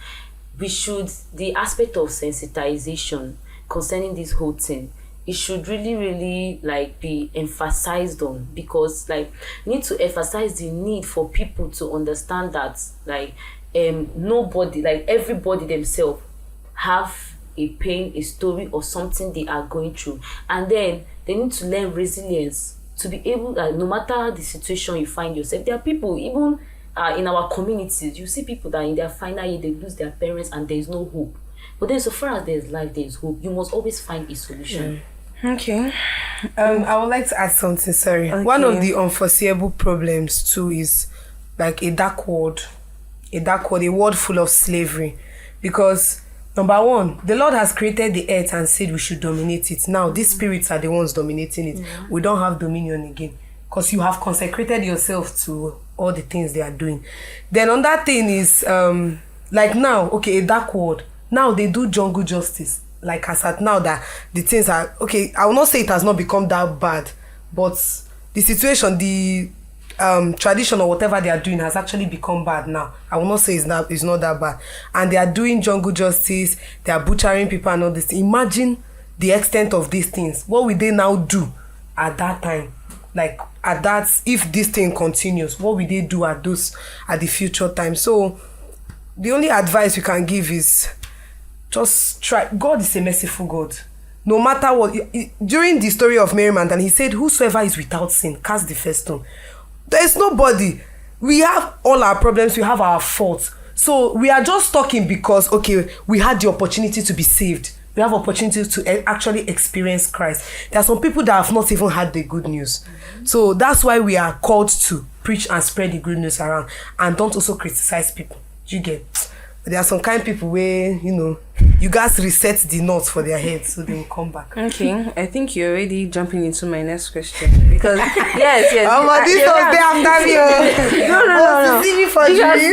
S3: we should, the aspect of sensitization concerning this whole thing, it should really like be emphasized on, because like we need to emphasize the need for people to understand that like nobody, like everybody themselves have a pain, a story, or something they are going through, and then they need to learn resilience to be able, no matter the situation you find yourself. There are people even in our communities, you see people that in their final year they lose their parents and there is no hope. But then so far as there is life, there is hope. You must always find a solution.
S1: Okay.
S2: I would like to add something, sorry.
S1: Okay.
S2: One of the unforeseeable problems too is like a dark world, a world full of slavery. Because number one, the Lord has created the earth and said we should dominate it. Now these spirits are the ones dominating it. We don't have dominion again, because you have consecrated yourself to all the things they are doing. Then another thing is like now, okay, a dark world. Now they do jungle justice. Like as at now that the things are okay, I will not say it has not become that bad, but the situation, the tradition or whatever they are doing has actually become bad now. I will not say it's not that bad. And they are doing jungle justice, they are butchering people and all this. Imagine the extent of these things. What will they now do at that time? Like at that, if this thing continues, what will they do at the future time? So the only advice we can give is just try. God is a merciful God. No matter what, during the story of Mary Magdalene, he said, whosoever is without sin, cast the first stone. There is nobody. We have all our problems, we have our faults. So we are just talking because, okay, we had the opportunity to be saved. We have opportunity to actually experience Christ. There are some people that have not even had the good news. So that's why we are called to preach and spread the good news around. And don't also criticize people. You get? There are some kind of people where, you guys reset the knots for their heads so they will come back.
S1: Okay, I think you're already jumping into my next question. Because, yes.
S2: This was there after me.
S1: No.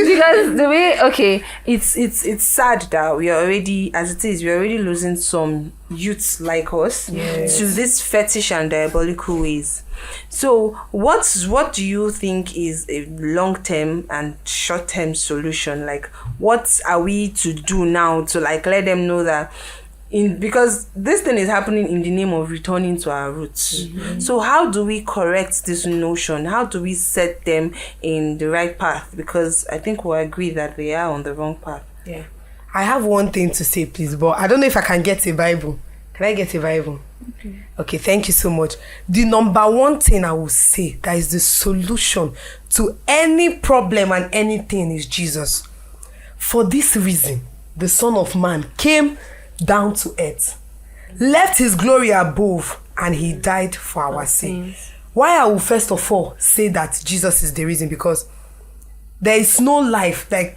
S1: Because the way, okay, it's sad that we are already, as it is, we are already losing some youths like us to this fetish and diabolical ways. So what do you think is a long-term and short-term solution? Like, what are we to do now to like let them know that because this thing is happening in the name of returning to our roots. So how do we correct this notion? How do we set them in the right path? Because I think we'll agree that they are on the wrong path.
S2: Yeah. I have one thing to say, please, but I don't know if I can get a Bible. Can I get a Bible? Okay, thank you so much. The number one thing I will say that is the solution to any problem and anything is Jesus. For this reason, the Son of Man came down to earth, left his glory above, and he died for our sins. Why I will first of all say that Jesus is the reason, because there is no life, there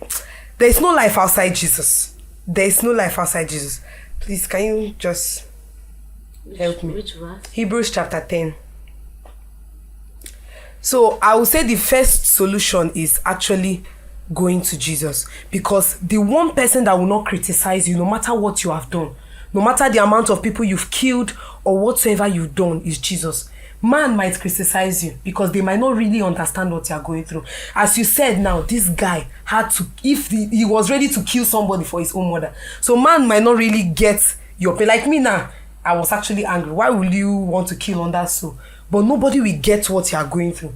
S2: is no life outside Jesus. There is no life outside Jesus. Please, can you just help me?
S3: Which verse?
S2: Hebrews chapter 10. So I will say the first solution is actually going to Jesus, because the one person that will not criticize you no matter what you have done, no matter the amount of people you've killed or whatsoever you've done, is Jesus. Man might criticize you because they might not really understand what you're going through. As you said now, this guy had to, he was ready to kill somebody for his own mother. So man might not really get your pain. Like me now, I was actually angry. Why will you want to kill on that soul? But nobody will get what you are going through.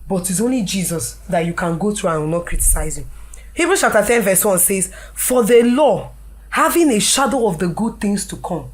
S2: But it's only Jesus that you can go through and will not criticize you. Hebrews chapter 10 verse 1 says, for the law, having a shadow of the good things to come.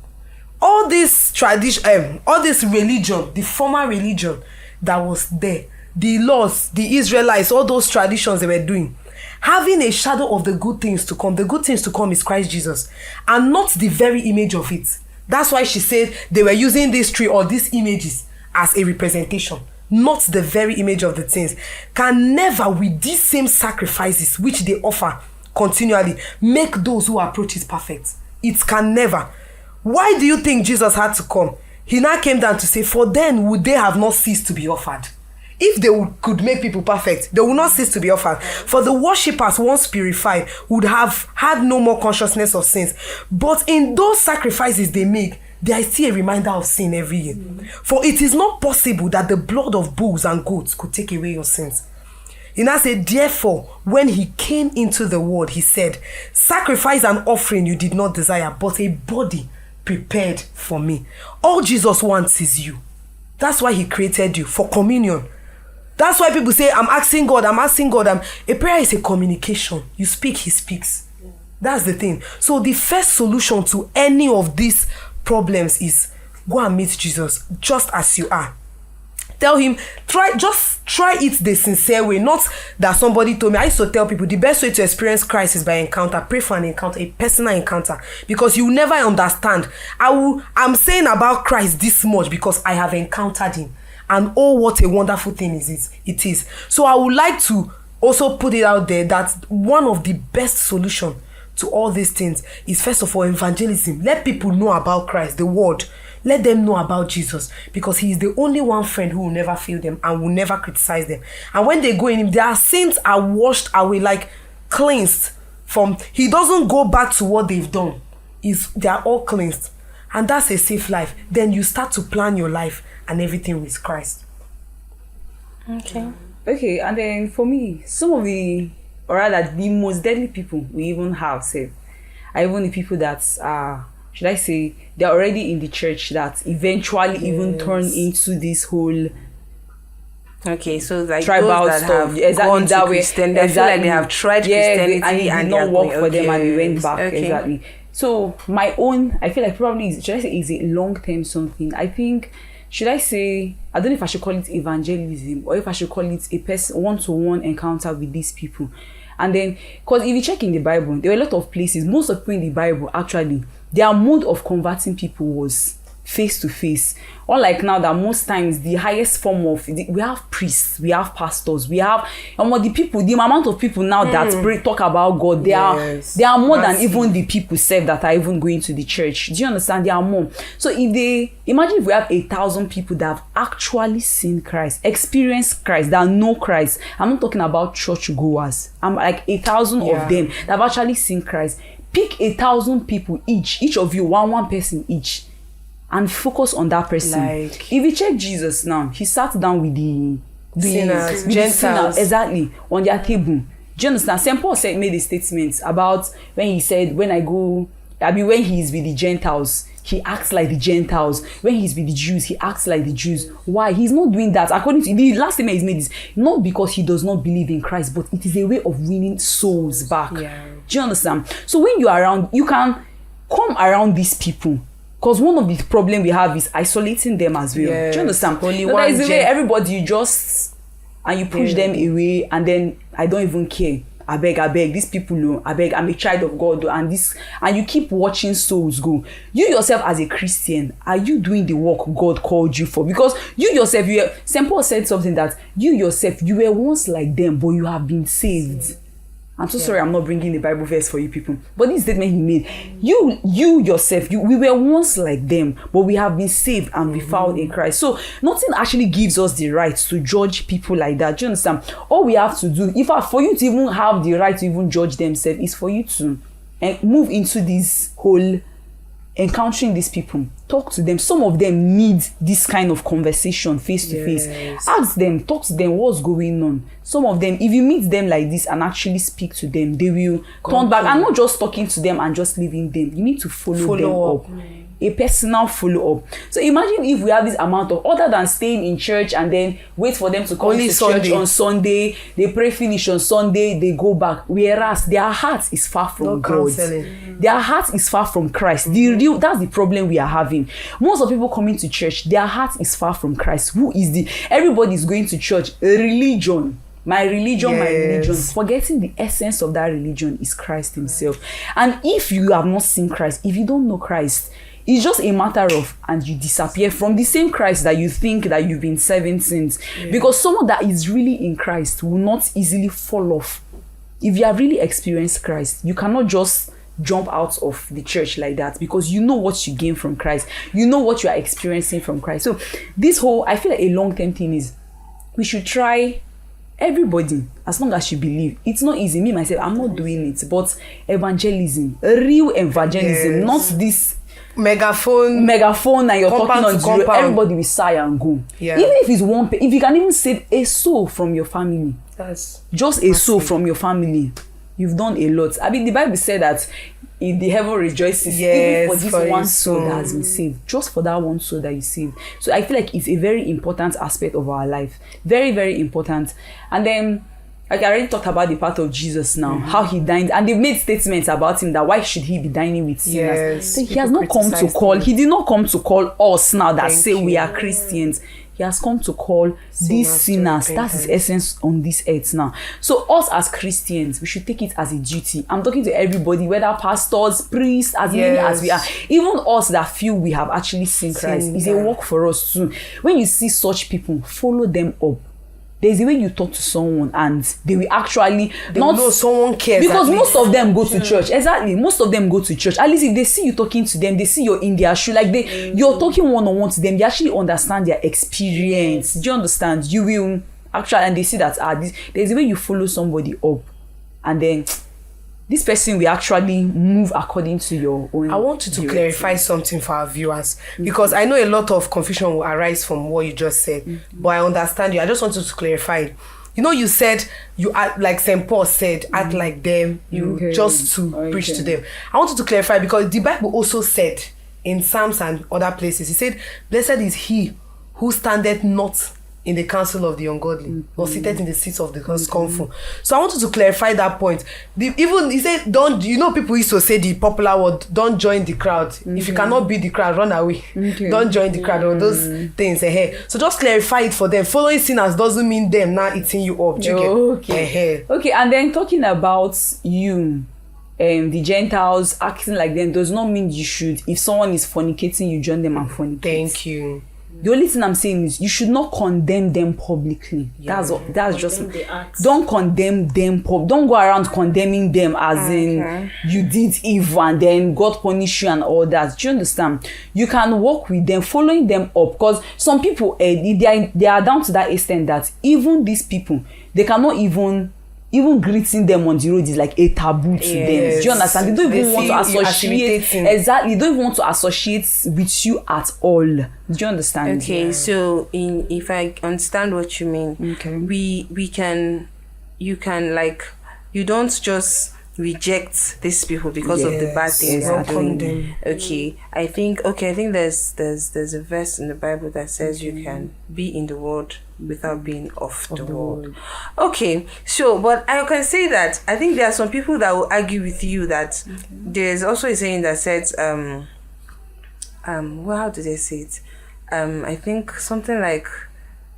S2: All this tradition, all this religion, the former religion that was there, the laws, the Israelites, all those traditions they were doing, having a shadow of the good things to come. The good things to come is Christ Jesus, and not the very image of it. That's why she said they were using this tree or these images as a representation, not the very image of the things. Can never, with these same sacrifices which they offer continually, make those who approach it perfect. It can never. Why do you think Jesus had to come? He now came down to say, for then would they have not ceased to be offered. If they could make people perfect, they will not cease to be offered. For the worshippers, once purified, would have had no more consciousness of sins. But in those sacrifices they make, there is still a reminder of sin every year. For it is not possible that the blood of bulls and goats could take away your sins. He now said, therefore, when he came into the world, he said, sacrifice and offering you did not desire, but a body prepared for me. All Jesus wants is you. That's why he created you, for communion. That's why people say, I'm asking God. A prayer is a communication. You speak, he speaks. That's the thing. So the first solution to any of these problems is go and meet Jesus just as you are. Tell him, try it the sincere way, not that somebody told me. I used to tell people the best way to experience Christ is by encounter. Pray for an encounter, a personal encounter, because you never understand. I'm saying about Christ this much because I have encountered him, and oh, what a wonderful thing it is. So I would like to also put it out there that one of the best solutions to all these things is, first of all, evangelism. Let people know about Christ, the word. Let them know about Jesus, because he is the only one friend who will never fail them and will never criticize them. And when they go in him, their sins are washed away, like cleansed from. He doesn't go back to what they've done. They are all cleansed. And that's a safe life. Then you start to plan your life and everything with Christ.
S4: Okay, and then for me, some of the, or rather the most deadly people we even have, say, are even the people that are, should I say, they're already in the church that eventually even turn into this whole
S1: so like
S4: tribal
S1: those that
S4: stuff.
S1: have
S4: Exactly
S1: gone
S4: that
S1: to
S4: way.
S1: Christianity, I feel like they have tried Christianity
S4: and it did not work for them, and they went back. Exactly. So my own, I feel like probably should I say is a long-term something. I think, should I say, I don't know if I should call it evangelism or if I should call it a one-to-one encounter with these people. And then, because if you check in the Bible, there were a lot of places, most of people in the Bible, actually, their mode of converting people was face to face. Unlike now that most times the highest form of, we have priests, we have pastors, we have, the amount of people now that talk about God, they are more than even the people saved that are even going to the church. Do you understand? They are more. So imagine if we have 1,000 people that have actually seen Christ, experienced Christ, that know Christ. I'm not talking about church goers. I'm like 1,000 of them that have actually seen Christ. Pick 1,000 people each of you, one person each, and focus on that person. Like, if you check Jesus now, he sat down with the
S2: sinners,
S4: Gentiles, exactly, on their table. Do you understand? St. Paul made a statement about when he said, when he's with the Gentiles, he acts like the Gentiles. When he's with the Jews, he acts like the Jews. Why? He's not doing that. According to the last statement he's made, is not because he does not believe in Christ, but it is a way of winning souls back. Yeah. Do you understand? So when you're around, you can come around these people. Because one of the problem we have is isolating them as well. Yes. Do you understand? That is the way everybody, you just, and you push them away, and then I don't even care. I beg, these people know, I'm a child of God, and you keep watching souls go. You yourself as a Christian, are you doing the work God called you for? Because you yourself, St. Paul said something that you yourself, you were once like them, but you have been saved. I'm so sorry I'm not bringing the Bible verse for you people. But this statement he made, you yourself, we were once like them, but we have been saved and we found in Christ. So nothing actually gives us the right to judge people like that. Do you understand? All we have to do, for you to even have the right to even judge themselves, is for you to move into this whole encountering these people. Talk to them. Some of them need this kind of conversation face to face. Ask them, talk to them, what's going on. Some of them, if you meet them like this and actually speak to them, they will turn back. And not just talking to them and just leaving them. You need to follow them up. A personal follow-up. So imagine if we have this amount of, other than staying in church and then wait for them to come to church on Sunday, they pray finish on Sunday, they go back, whereas their heart is far from God. Their heart is far from Christ. That's the problem we are having. Most of people coming to church, their heart is far from Christ. Everybody is going to church, a religion. My religion, forgetting the essence of that religion is Christ himself. And if you have not seen Christ, if you don't know Christ, it's just a matter of, and you disappear from the same Christ that you think that you've been serving since. Because someone that is really in Christ will not easily fall off. If you have really experienced Christ, you cannot just jump out of the church like that, because you know what you gain from Christ. You know what you are experiencing from Christ. So this whole, I feel like a long-term thing is, we should try everybody, as long as you believe. It's not easy. Me myself, I'm not doing it, but evangelism, real evangelism,
S2: Yes.
S4: not this
S2: Megaphone.
S4: and you're
S2: Compound
S4: talking on
S2: to
S4: zero.
S2: compound.
S4: Everybody will sigh and go.
S2: Yeah.
S4: Even if it's one, if you can even save a soul from your family,
S2: That's
S4: just a soul from your family, you've done a lot. I mean, the Bible said that in the heaven rejoices,
S2: Yes,
S4: even for this
S2: for
S4: one
S2: your
S4: soul that
S2: soul.
S4: has been saved, just for that one soul that you saved. So I feel like it's a very important aspect of our life, very, very important. And then, like I already talked about the part of Jesus now, how he dined, and they made statements about him that why should he be dining with sinners?
S2: Yes,
S4: So he
S2: people
S4: has not come to
S2: criticized
S4: call.
S2: him.
S4: He did not come to call us now that
S2: Thank
S4: say we
S2: you.
S4: are Christians. He has come to call these
S2: Sinners to
S4: sinners. That's his
S2: repentance.
S4: essence on this earth now. So us as Christians, we should take it as a duty. I'm talking to everybody, whether pastors, priests, as many as we are. Even us that feel we have actually seen Christ. It's a
S2: that.
S4: work for us too. When you see such people, follow them up. There's a way you talk to someone and they will actually not
S2: know someone cares.
S4: because
S2: at
S4: most
S2: least.
S4: of them go to church. Exactly, most of them go to church. At least if they see you talking to them, they see you're in their shoe, like you're talking one-on-one to them, they actually understand their experience. Do you understand? You will actually, and they see that there's a way you follow somebody up, and then this person will actually move according to your own.
S2: I want you to clarify something for our viewers, because I know a lot of confusion will arise from what you just said, but I understand you. I just want you to clarify it. You know, you said you act like St. Paul said, act like them, just to preach to them. I want you to clarify, because the Bible also said in Psalms and other places, he said, blessed is he who standeth not in the council of the ungodly, or seated in the seats of the scornful. So I want you to clarify that point. Even he said, don't, you know, people used to say the popular word, don't join the crowd. If you cannot beat the crowd, run away. Don't join the crowd, or those things. So just clarify it for them. Following sinners doesn't mean them now eating you up. Do you get?
S4: Okay, and then talking about you, the Gentiles acting like them does not mean you should, if someone is fornicating, you join them and fornicate.
S2: Thank you.
S4: The only thing I'm saying is you should not condemn them publicly. That's just don't condemn them don't go around condemning them as in you did evil and then God punish you and all that. Do you understand? You can work with them, following them up, because some people they are down to that extent that even these people, they cannot even greeting them on the road is like a taboo to them. Do you understand? They don't even want to associate. Exactly. They don't even want to associate with you at all. Do you understand?
S1: Okay, so if I understand what you mean, you can like, you don't just reject these people because of the bad things they're doing. Okay, I think there's a verse in the Bible that says you can be in the world without being of the world. Okay, so but I can say that I think there are some people that will argue with you that there's also a saying that says well, how do they say it? I think something like,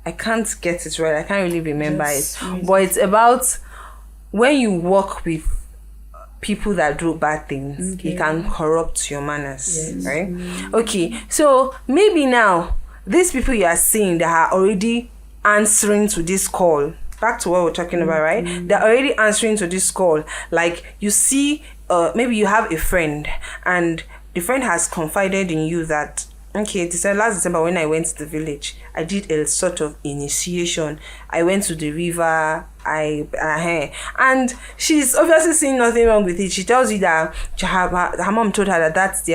S1: I can't get it right, I can't really remember it, but it's about when you work with people that do bad things, it can corrupt your manners, right? Okay, so maybe now these people you are seeing that are already answering to this call, back to what we're talking about, right? They're already answering to this call. Like you see, maybe you have a friend and the friend has confided in you that, okay, last December when I went to the village, I did a sort of initiation. I went to the river, and she's obviously seeing nothing wrong with it. She tells you that her mom told her that that's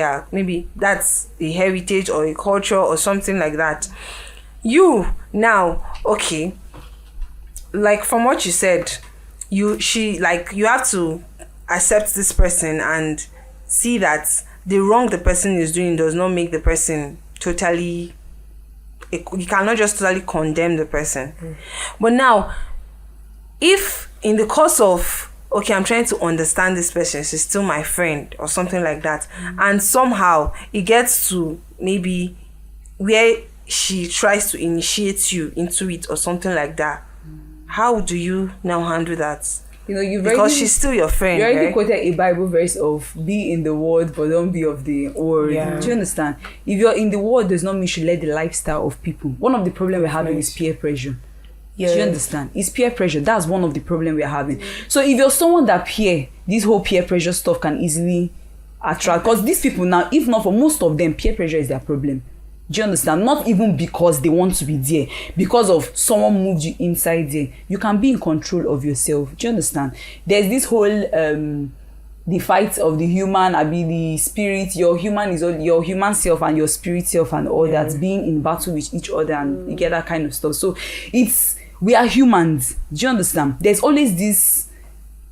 S1: a heritage or a culture or something like that. You now, okay, like from what you said, you have to accept this person and see that the wrong the person is doing does not make the person totally, you cannot just totally condemn the person. But now, if in the course of, okay, I'm trying to understand this person, she's still my friend or something like that, and somehow it gets to maybe where she tries to initiate you into it or something like that, how do you now handle that?
S4: You know,
S1: because she's still your friend.
S4: You already
S1: right?
S4: quoted a Bible verse of be in the world but don't be of the world.
S2: Yeah.
S4: Do you understand? If you're in the world, does not mean you should let the lifestyle of people. One of the problems we're having is peer pressure. Do you understand? It's peer pressure. That's one of the problems we're having. So if you're someone that this whole peer pressure stuff can easily attract, because these people now, if not for most of them, peer pressure is their problem. Do you understand? Not even because they want to be there, because of someone moved you inside there. You can be in control of yourself. Do you understand? There's this whole the fight of the human, the spirit. Your human self and your spirit self and all that being in battle with each other, and you get that kind of stuff. So we are humans. Do you understand? There's always this,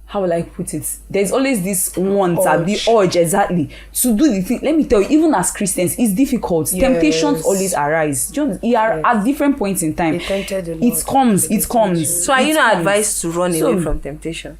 S4: how will I put it? There's always this want, the urge, exactly, to do the thing. Let me tell you, even as Christians, it's difficult. Temptations always arise. At different points in time. It comes.
S1: So are you not advised to run away from temptation?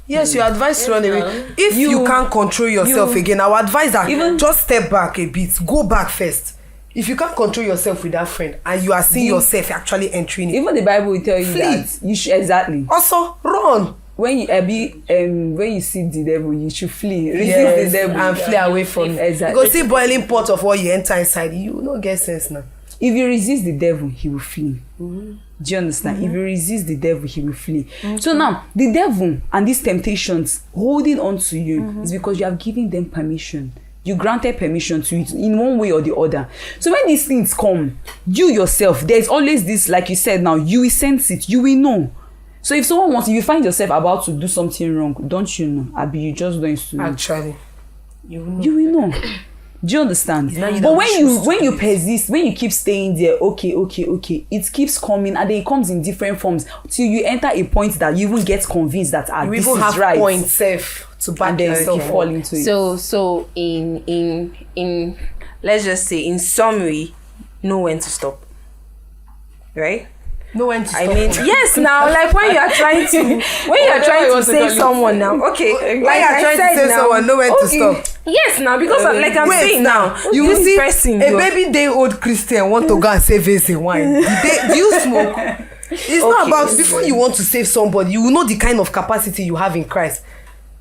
S2: Yes, you advise to run away. If you can't control yourself again, I would advise that just step back a bit. Go back first. If you can't control yourself with that friend and you are seeing yourself actually entering it.
S4: Even the Bible will tell you that you should, exactly.
S2: Also, run.
S4: When you see the devil, you should flee. Resist the devil
S2: and flee away from it.
S4: Exactly.
S2: Because see boiling pot of what you enter inside, you will not get sense now.
S4: If you resist the devil, he will flee. Do you understand? If you resist the devil, he will flee. So now, the devil and these temptations holding on to you is because you have given them permission. You granted permission to it in one way or the other. So when these things come, you yourself, there's always this, like you said now, you will sense it, you will know. So if you find yourself about to do something wrong, don't you know? You just don't.
S2: Actually,
S4: you will know. Do you understand? But when you persist, when you keep staying there, okay, it keeps coming, and then it comes in different forms till you enter a point that you even get convinced that this is right. You even have
S2: points safe to back yourself
S4: fall into it.
S1: So in let's just say, in summary, know when to stop, right?
S2: Know when to stop.
S1: I mean, yes. Now, like when you are trying to save someone now, okay.
S2: When you are trying to save someone, know when to stop.
S1: Yes, now, because like I'm saying now,
S2: you will see
S1: person,
S2: a baby day old Christian want to go and save his wine. Do you smoke? It's not about before you want to save somebody, you will know the kind of capacity you have in Christ.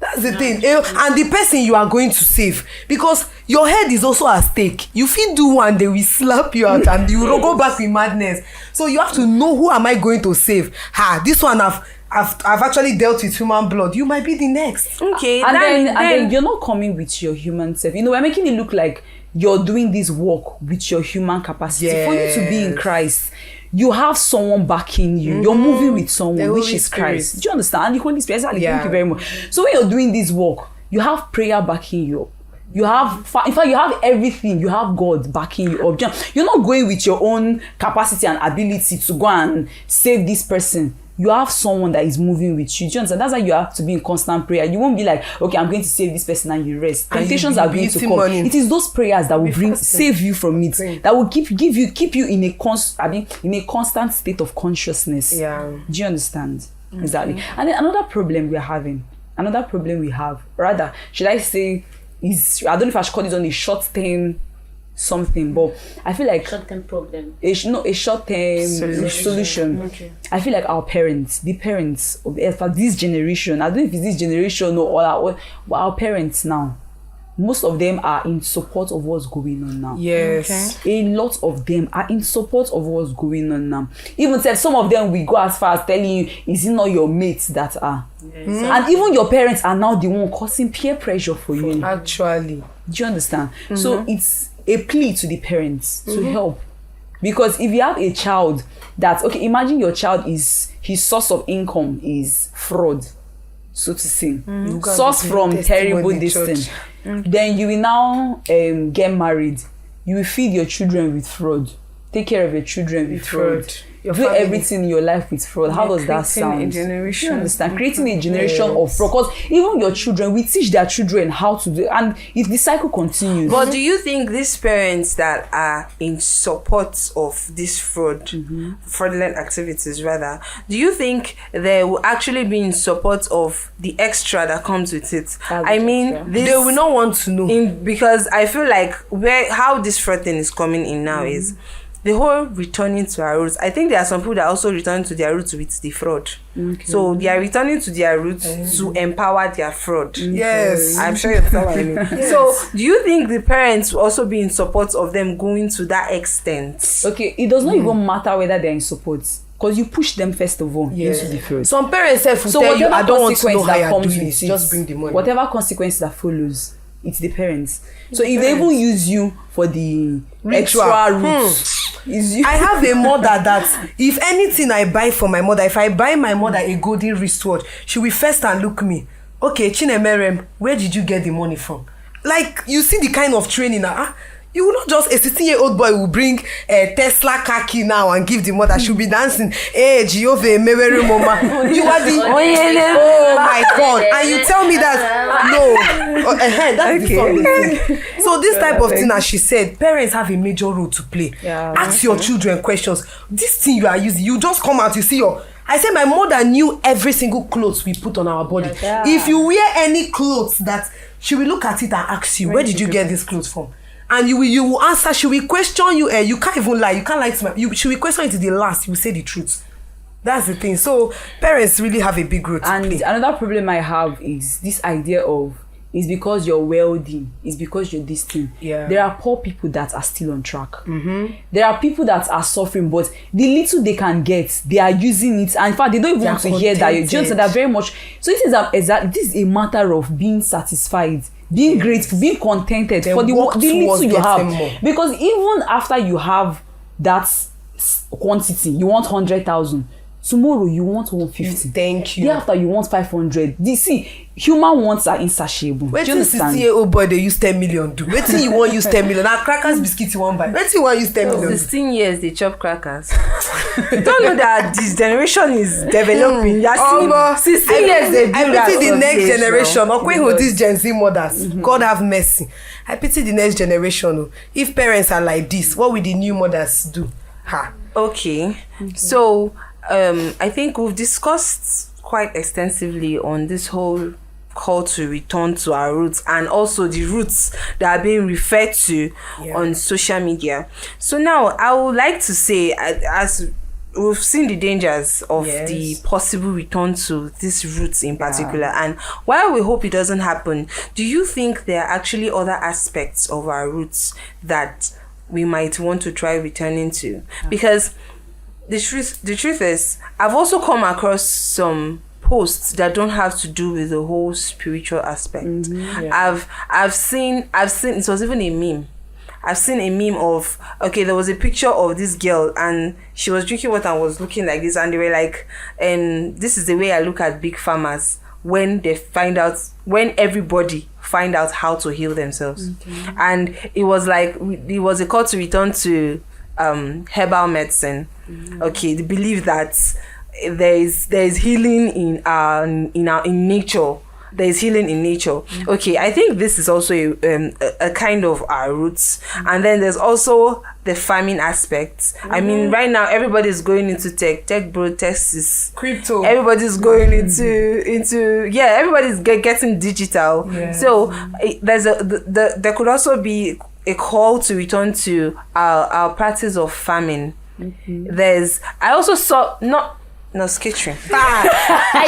S2: That's the thing. And the person you are going to save, because your head is also at stake. You feel do one, they will slap you out and you will go back with madness. So you have to know, who am I going to save? This one I've actually dealt with human blood. You might be the next.
S1: Okay.
S4: And then you're not coming with your human self. We're making it look like you're doing this work with your human capacity.
S2: Yes.
S4: For you to be in Christ, you have someone backing you. You're moving with someone, which is Christ. Do you understand? And the Holy Spirit. Thank you very much. So when you're doing this work, you have prayer backing you up. You have, in fact, you have everything. You have God backing you up. You're not going with your own capacity and ability to go and save this person. You have someone that is moving with you. Do you understand? That's why you have to be in constant prayer. You won't be like, okay, I'm going to save this person and you rest. Temptations are going to come. Money. It is those prayers that will save you from it. That will keep you in a constant state of consciousness.
S2: Yeah.
S4: Do you understand? Exactly. And then another problem we have, rather, should I say, is, I don't know if I should call it on a short-term something, but I feel like
S3: short-term problem.
S4: A short-term solution.
S3: Okay.
S4: I feel like the parents of this generation, I don't know if it's this generation or our parents now, most of them are in support of what's going on now.
S2: Yes.
S4: Okay. A lot of them are in support of what's going on now. Even said some of them will go as far as telling you, is it not your mates that are? Yes. And even your parents are now the one causing peer pressure for you.
S2: Actually.
S4: Do you understand? So it's a plea to the parents to help. Because if you have a child that, okay, imagine your child his source of income is fraud, so to say. Source from terrible distance. Then you will now get married. You will feed your children with fraud. Take care of your children with fraud. Do everything in your life with fraud. How does that sound?
S2: A generation.
S4: You understand? Creating a generation of fraud. Because even your children, we teach their children how to do it. And if the cycle continues.
S1: But do you think these parents that are in support of this fraudulent activities rather, do you think they will actually be in support of the extra that comes with it? I mean,
S2: they will not want to know.
S1: Because I feel like how this fraud thing is coming in now is the whole returning to our roots. I think there are some people that also return to their roots with the fraud. Okay. So they are returning to their roots to empower their fraud.
S2: Yes.
S1: I'm sure you understand what I mean. Yes. So do you think the parents will also be in support of them going to that extent?
S4: Okay, it does not even matter whether they're in support. Because you push them first of all into the fraud.
S2: Some parents will tell you, I don't want to know how you do this. Just bring the money.
S4: Whatever consequence that follows, it's the parents. So if they even use you for the extra roots,
S2: I have a mother that if anything I buy for my mother, if I buy my mother a golden wristwatch, she will first and look me. Okay, Chinemerem, where did you get the money from? Like, you see the kind of training now. You will not just, a 16-year-old boy will bring a Tesla car key now and give the mother. She'll be dancing, hey, Jehovah, Mewere Mama. You are the, oh my God. And you tell me that, no. That's the song they sing. So this type of thing, as she said, parents have a major role to play.
S4: Yeah.
S2: Ask your children questions. This thing you are using, you just come out, you see your, I say my mother knew every single clothes we put on our body.
S4: Yeah.
S2: If you wear any clothes that, she will look at it and ask you, where did you get this clothes from? And you will answer. She will question you. You can't even lie. You can't lie to me. She will question you to the last. You will say the truth. That's the thing. So parents really have a big role to play.
S4: And another problem I have is this idea of it's because you're wealthy, it's because you're this thing.
S2: Yeah.
S4: There are poor people that are still on track. There are people that are suffering, but the little they can get, they are using it. And in fact, they don't even want to hear that. You just that very much. So this is a matter of being satisfied, being grateful, being contented for the little you have. Because even after you have that quantity, you want 100,000. Tomorrow you want 150.
S2: Thank you.
S4: Day after you want 500. See, human wants are insatiable.
S2: Wait till 60-year-old boy they use 10 million do. Wait till you want use 10 million. Now crackers biscuit you want buy. Wait till you want use 10 million.
S1: 16 years they chop crackers. You don't know that this generation is developing.
S2: You're seeing 16 years they do that. I pity the next generation. Okay, who these Gen Z mothers? God have mercy. I pity the next generation. If parents are like this, what will the new mothers do?
S1: Okay. So I think we've discussed quite extensively on this whole call to return to our roots and also the roots that are being referred to on social media. So now I would like to say, as we've seen the dangers of the possible return to these roots in particular, and while we hope it doesn't happen, do you think there are actually other aspects of our roots that we might want to try returning to? Because the truth is, I've also come across some posts that don't have to do with the whole spiritual aspect. I've seen it was even a meme. I've seen a meme of, okay, there was a picture of this girl and she was drinking water and was looking like this, and they were like, this is the way I look at big farmers when everybody find out how to heal themselves. And it was a call to return to herbal medicine. Okay, they believe that there is healing in nature. There is healing in nature. Okay, I think this is also a kind of our roots. And then there's also the farming aspect. I mean, right now everybody's going into tech bro, tech is
S2: crypto.
S1: Everybody's going into everybody's getting digital. So there could also be a call to return to our practice of farming. I also saw no skittering.
S2: I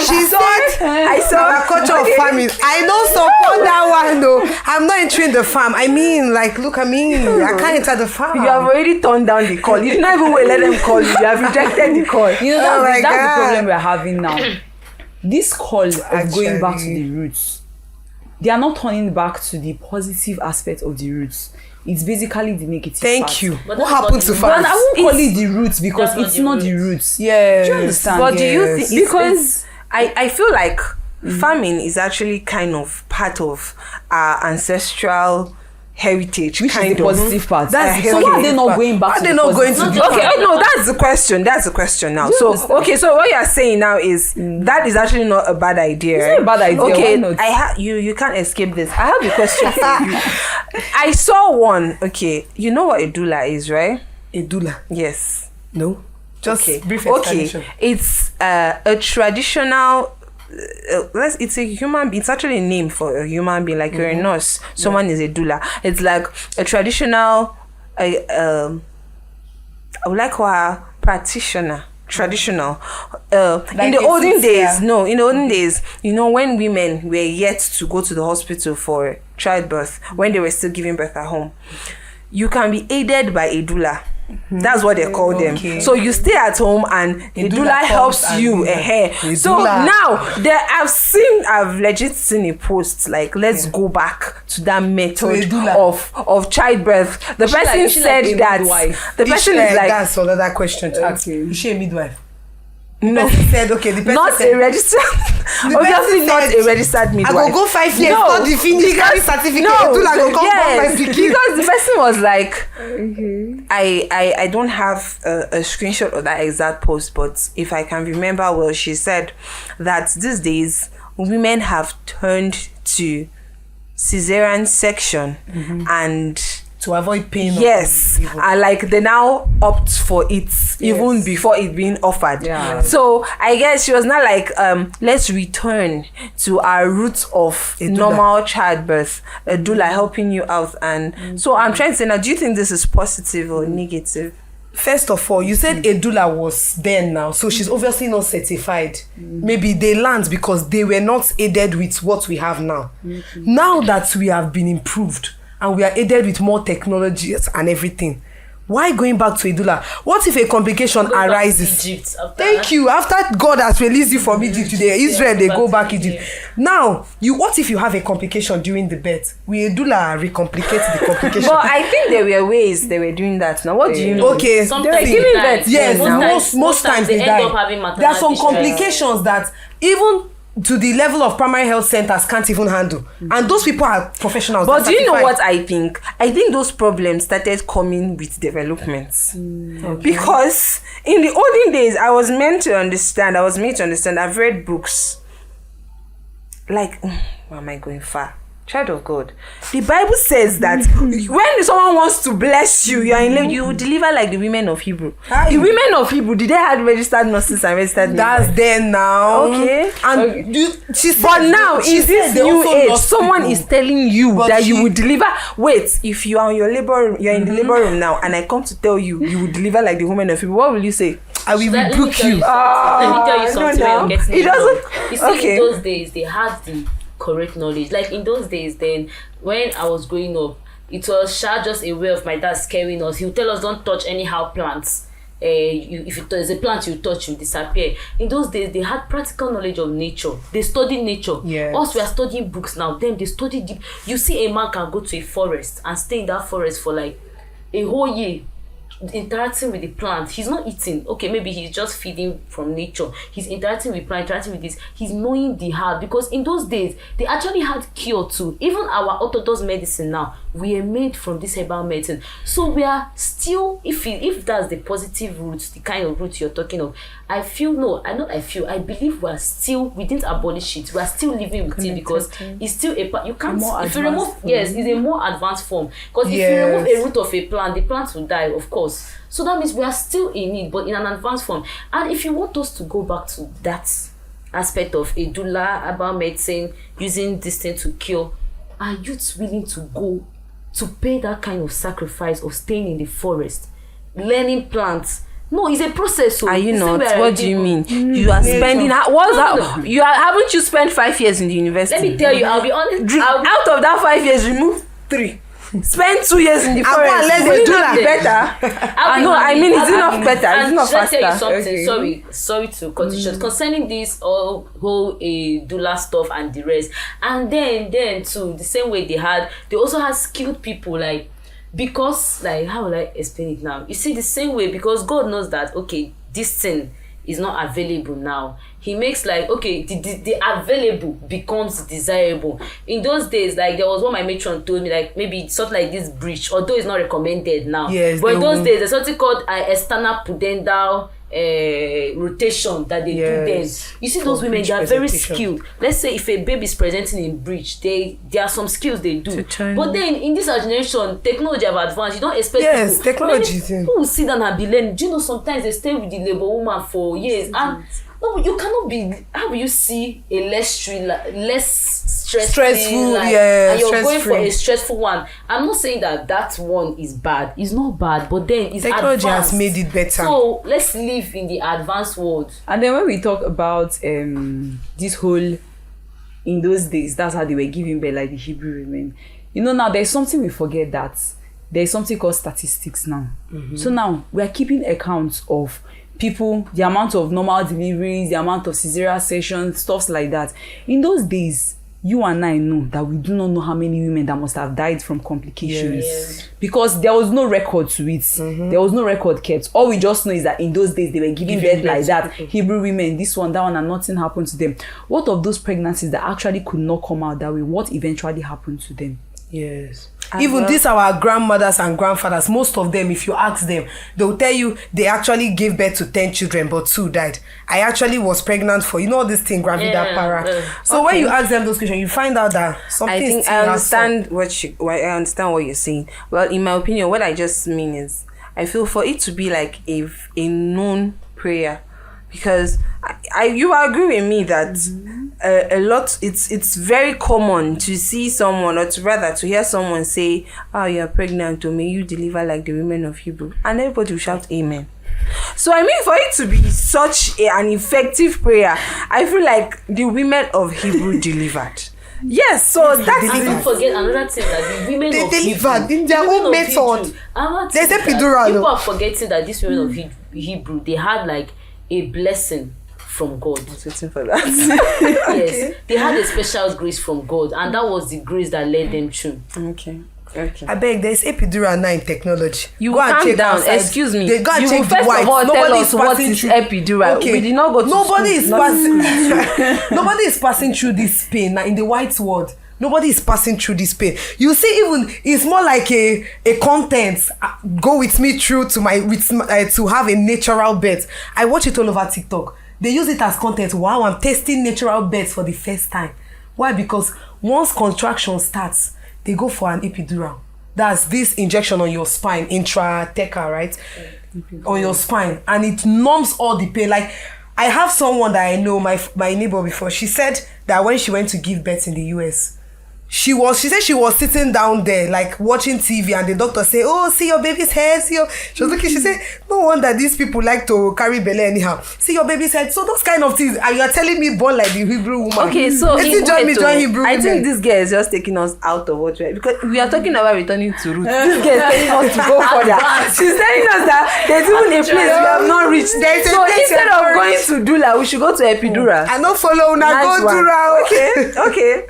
S2: saw our culture of farming. I don't support that one though. I'm not entering the farm. I mean, like, look at me. I can't enter the farm.
S1: You have already turned down the call. You didn't even let them call you. You have rejected the call.
S4: You know, that's the problem we're having now. This call of going back to the roots, they are not turning back to the positive aspect of the roots. It's basically the negative
S2: Thank
S4: part.
S2: you. What happened to farms?
S4: But I won't call it the roots because it's not the roots.
S2: Yeah.
S4: Do you understand?
S1: But do you think, because I feel like farming is actually kind of part of our ancestral heritage,
S4: which
S1: kind
S4: is the positive part.
S2: That's
S4: so why are they not going back?
S2: Why are they not going to?
S1: Okay, no, that's the question. That's the question now. So so what you're saying now is that is actually not a bad idea.
S4: It's not a bad idea.
S1: Okay,
S4: why not?
S1: You can't escape this. I have a question for you. I saw one. Okay, you know what a doula is, right?
S2: A doula?
S1: Yes.
S2: No. Just brief
S1: explanation. Okay, it's a traditional. It's a human being. It's actually a name for a human being. Like you're a nurse, someone is a doula. It's like a traditional. I would like her practitioner. Traditional. Like in the olden days, when women were yet to go to the hospital for childbirth, when they were still giving birth at home, you can be aided by a doula. That's what they call them. So you stay at home and the doula helps you. So now I've legit seen a post like, let's go back to that method of childbirth. The person said that the person is like,
S2: that's another question to ask. Is she a midwife?
S1: No,
S2: said okay. The person
S1: not
S2: said,
S1: a registered. Obviously, not a registered midwife.
S2: I go 5 years. No, the finish certificate.
S1: Because the person was like, I don't have a screenshot of that exact post, but if I can remember well, she said that these days women have turned to cesarean section and
S2: to avoid pain.
S1: Yes, and like they now opt for it even before it being offered. So I guess she was not like, let's return to our roots of normal childbirth, a doula helping you out. And so I'm trying to say now, do you think this is positive or negative?
S2: First of all, you said a doula was there now, so she's obviously not certified. Maybe they learned because they were not aided with what we have now. Now that we have been improved and we are aided with more technologies and everything, why going back to a doula? What if a complication arises?
S3: Egypt
S2: Thank you. After God has released you from Egypt today, Israel, they go back Egypt. Now, what if you have a complication during the birth? Will a doula recomplicate the complication?
S1: But I think there were ways they were doing that. Now, what do you know?
S2: Okay,
S3: sometimes
S1: giving birth.
S2: Yes, most times they
S3: end
S2: die.
S3: up having
S2: There are some
S3: maternal
S2: complications that even to the level of primary health centers can't even handle, and those people are professionals.
S1: But do you know what I think? I think those problems started coming with developments. Because in the olden days, I was made to understand. I've read books. Like, why am I going far? Child of God. The Bible says that when someone wants to bless you, you are in labor, you deliver like the women of Hebrew. The women of Hebrew, did they have registered nurses and registered midwives?
S2: That's there now.
S1: Okay.
S2: And
S1: but now in this new age, someone is telling you that you will deliver. Wait, if you are in your labor room, you're in the labor room now, and I come to tell you, you will deliver like the women of Hebrew, what will you say?
S2: I will rebuke you.
S3: Let me tell you something.
S1: It doesn't.
S3: You see, in those days, they had the correct knowledge. Like in those days, then when I was growing up, it was just a way of my dad scaring us. He would tell us, don't touch anyhow plants. If there's a plant you touch, you disappear. In those days, they had practical knowledge of nature. They studied nature. Us, we are studying books now. Them, they study deep. You see, a man can go to a forest and stay in that forest for like a whole year, interacting with the plant. He's not eating. Okay, maybe he's just feeding from nature. He's interacting with plant, interacting with this. He's knowing the herb, because in those days they actually had cure too. Even our orthodox medicine now, we are made from this herbal medicine. So we are still, if that's the positive route, the kind of route you're talking of, I believe we are still, we didn't abolish it. We are still living with it because it's still you can't, if you remove, it's a more advanced form. Because if you remove a root of a plant, the plant will die, of course. So that means we are still in it, but in an advanced form. And if you want us to go back to that aspect of a doula, about medicine, using this thing to cure, are you willing to go to pay that kind of sacrifice of staying in the forest, learning plants? No, it's a process. So
S1: are you not? What do you mean? You are spending. What's that? You are. Haven't you spent 5 years in the university?
S3: Let me tell you. I'll be honest.
S1: Out of that 5 years, remove 3. Spend 2 years in the forest. Let do that better. I mean, it's enough better. It's not faster.
S3: Let me tell you something. Sorry to cut you short. Concerning this whole doula stuff and the rest, and then too, the same way they also had skilled people, like, because, like, how will I explain it now? You see, the same way, because God knows that, okay, this thing is not available now. He makes, like, okay, the available becomes desirable. In those days, like, there was what my matron told me, like, maybe something like this breach, although it's not recommended now.
S2: Yes,
S3: but in those days, there's something called external pudendal rotation that they do then. You see, those women, they are very skilled. Let's say if a baby is presenting in breach, there are some skills they do. But then in this generation, technology have advanced. You don't expect
S2: technology.
S3: People will sit down and be learning. Do you know, sometimes they stay with the labor woman for years, and no, you cannot be. How will you see a less stressful, and you're going for a stressful one? I'm not saying that one is bad. It's not bad, but then it's
S2: technology
S3: advanced.
S2: has made it better.
S3: So let's live in the advanced world.
S4: And then when we talk about this whole, in those days, that's how they were giving birth, like the Hebrew women. You know, now there's something we forget, that there's something called statistics now. So now we are keeping accounts of people, the amount of normal deliveries, the amount of cesarean sections, stuff like that. In those days, you and I know that we do not know how many women that must have died from complications.
S3: Yes.
S4: Because there was no record to it. There was no record kept. All we just know is that in those days they were giving birth like that. Hebrew women, this one, that one, and nothing happened to them. What of those pregnancies that actually could not come out that way? What eventually happened to them?
S2: Yes. Even these our grandmothers and grandfathers, most of them, if you ask them, they'll tell you they actually gave birth to 10 children, but 2 died. I actually was pregnant for, this thing, gravida para. So when you ask them those questions, you find out that something.
S1: I think I understand I understand what you're saying. Well, in my opinion, what I just mean is, I feel for it to be like a known prayer, because you agree with me that a lot, it's very common to see someone, or to hear someone say, "Oh, you're pregnant, or may you deliver like the women of Hebrew," and everybody will shout amen. So I mean, for it to be such an effective prayer, I feel like the women of Hebrew delivered. Yes, so that's
S3: and don't forget another thing, that the women of
S2: delivered
S3: Hebrew,
S2: in their own method. There's a epidural.
S3: People are forgetting that these women of Hebrew, they had like a blessing from God.
S1: I was waiting for that.
S3: Yes, they had a special grace from God, and that was the grace that led them through.
S1: Okay.
S2: I beg, there's epidural now in technology.
S1: You go and calm down. Outside. Excuse me.
S2: They go and
S1: you
S2: check
S1: first
S2: the white.
S1: of all
S2: Nobody
S1: tell us what is epidural.
S2: Okay.
S1: We did not go to
S2: Nobody
S1: school.
S2: Nobody is passing through this pain now in the white world. Nobody is passing through this pain. You see, even it's more like a content. Go with me through to to have a natural birth. I watch it all over TikTok. They use it as content. Wow, I'm testing natural birth for the first time. Why? Because once contraction starts, they go for an epidural. That's this injection on your spine, intrathecal, right? On your spine, and it numbs all the pain. Like, I have someone that I know, my neighbor before. She said that when she went to give birth in the US, she said she was sitting down there like watching TV, and the doctor said, "Oh, see your baby's head, see your..." She was looking, she said, "No wonder these people like to carry belly anyhow. See your baby's head." So those kind of things, and you are telling me born like the Hebrew woman.
S1: Okay, so
S2: join Hebrew
S1: I
S2: women.
S1: think this girl is just taking us out of what we're, because we are talking about returning to roots. This girl is telling us to go further. She's telling us that there's even a place we have not reached. So instead of going to Dula, we should go to epidural.
S2: I don't follow now.
S1: Nice
S2: Go Dula.
S1: Okay.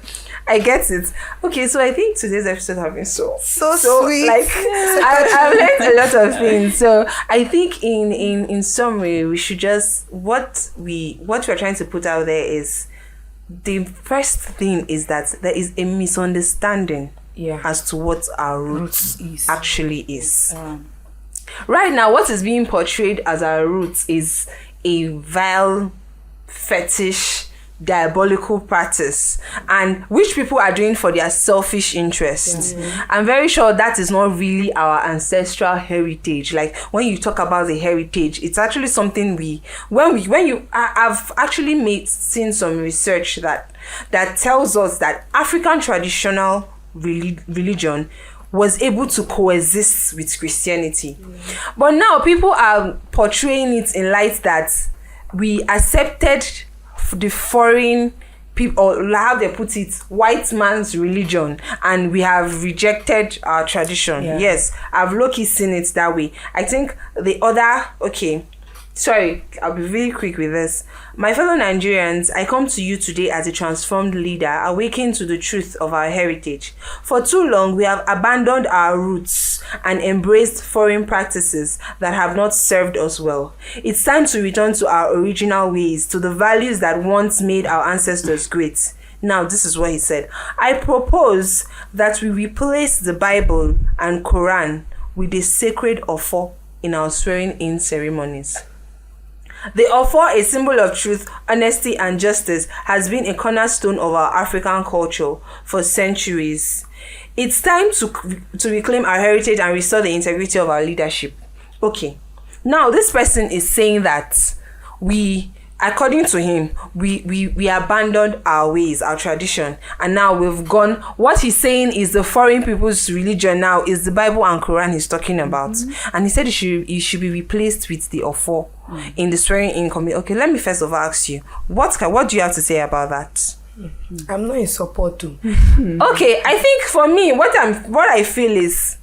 S1: I get it. Okay, so I think today's episode has been so
S2: sweet.
S1: Like, I've learned a lot of things. So I think in summary, we should just what we're trying to put out there is, the first thing is that there is a misunderstanding as to what our roots actually is. Right now, what is being portrayed as our roots is a vile fetish, diabolical practice, and which people are doing for their selfish interests. I'm very sure that is not really our ancestral heritage. Like, when you talk about the heritage, it's actually something I've actually seen some research that tells us that African traditional religion was able to coexist with Christianity. But now people are portraying it in light that we accepted the foreign people, or how they put it, white man's religion, and we have rejected our tradition. Yes, I've low-key seen it that way. I think I'll be really quick with this. My fellow Nigerians, I come to you today as a transformed leader, awakened to the truth of our heritage. For too long, we have abandoned our roots and embraced foreign practices that have not served us well. It's time to return to our original ways, to the values that once made our ancestors great. Now, this is what he said. I propose that we replace the Bible and Quran with a sacred offer in our swearing-in ceremonies. The offer, a symbol of truth, honesty, and justice, has been a cornerstone of our African culture for centuries. It's time to reclaim our heritage and restore the integrity of our leadership. Okay, now this person is saying that according to him, we abandoned our ways, our tradition, and now we've gone. What he's saying is the foreign people's religion now is the Bible and Quran he's talking about. And he said it should be replaced with the offer in the swearing-in committee. Okay, let me first of all ask you, what do you have to say about that?
S2: I'm not in support too.
S1: Okay, I think for me, what I feel is,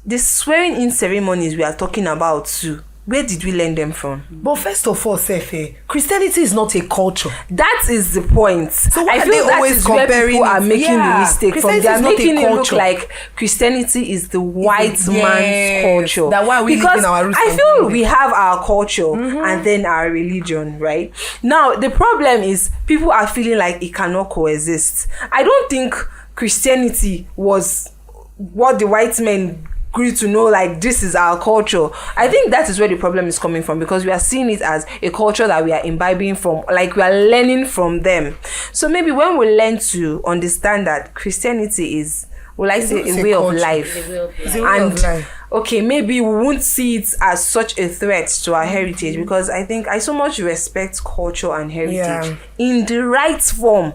S1: the swearing in ceremonies we are talking about too, where did we learn them from?
S2: But first of all, Sefe, Christianity is not a culture.
S1: That is the point.
S2: So why
S1: I
S2: are
S1: feel
S2: they
S1: that
S2: always
S1: is where
S2: comparing
S1: people are
S2: it?
S1: making the
S2: Yeah,
S1: mistake from. They
S2: Christianity
S1: are
S2: is not a
S1: making it look
S2: culture.
S1: like Christianity is the white man's
S2: Yes.
S1: culture.
S2: That why we live
S1: because
S2: in our roots
S1: I
S2: and
S1: feel
S2: believe
S1: we have our culture and then our religion, right? Now the problem is people are feeling like it cannot coexist. I don't think Christianity was what the white men grew to know, like this is our culture. I think that is where the problem is coming from, because we are seeing it as a culture that we are imbibing from, like we are learning from them. So maybe when we learn to understand that Christianity is, well, I say, a way of life,
S2: It's a way
S1: and
S2: of life.
S1: okay, maybe we won't see it as such a threat to our heritage, because I think I so much respect culture and heritage in the right form.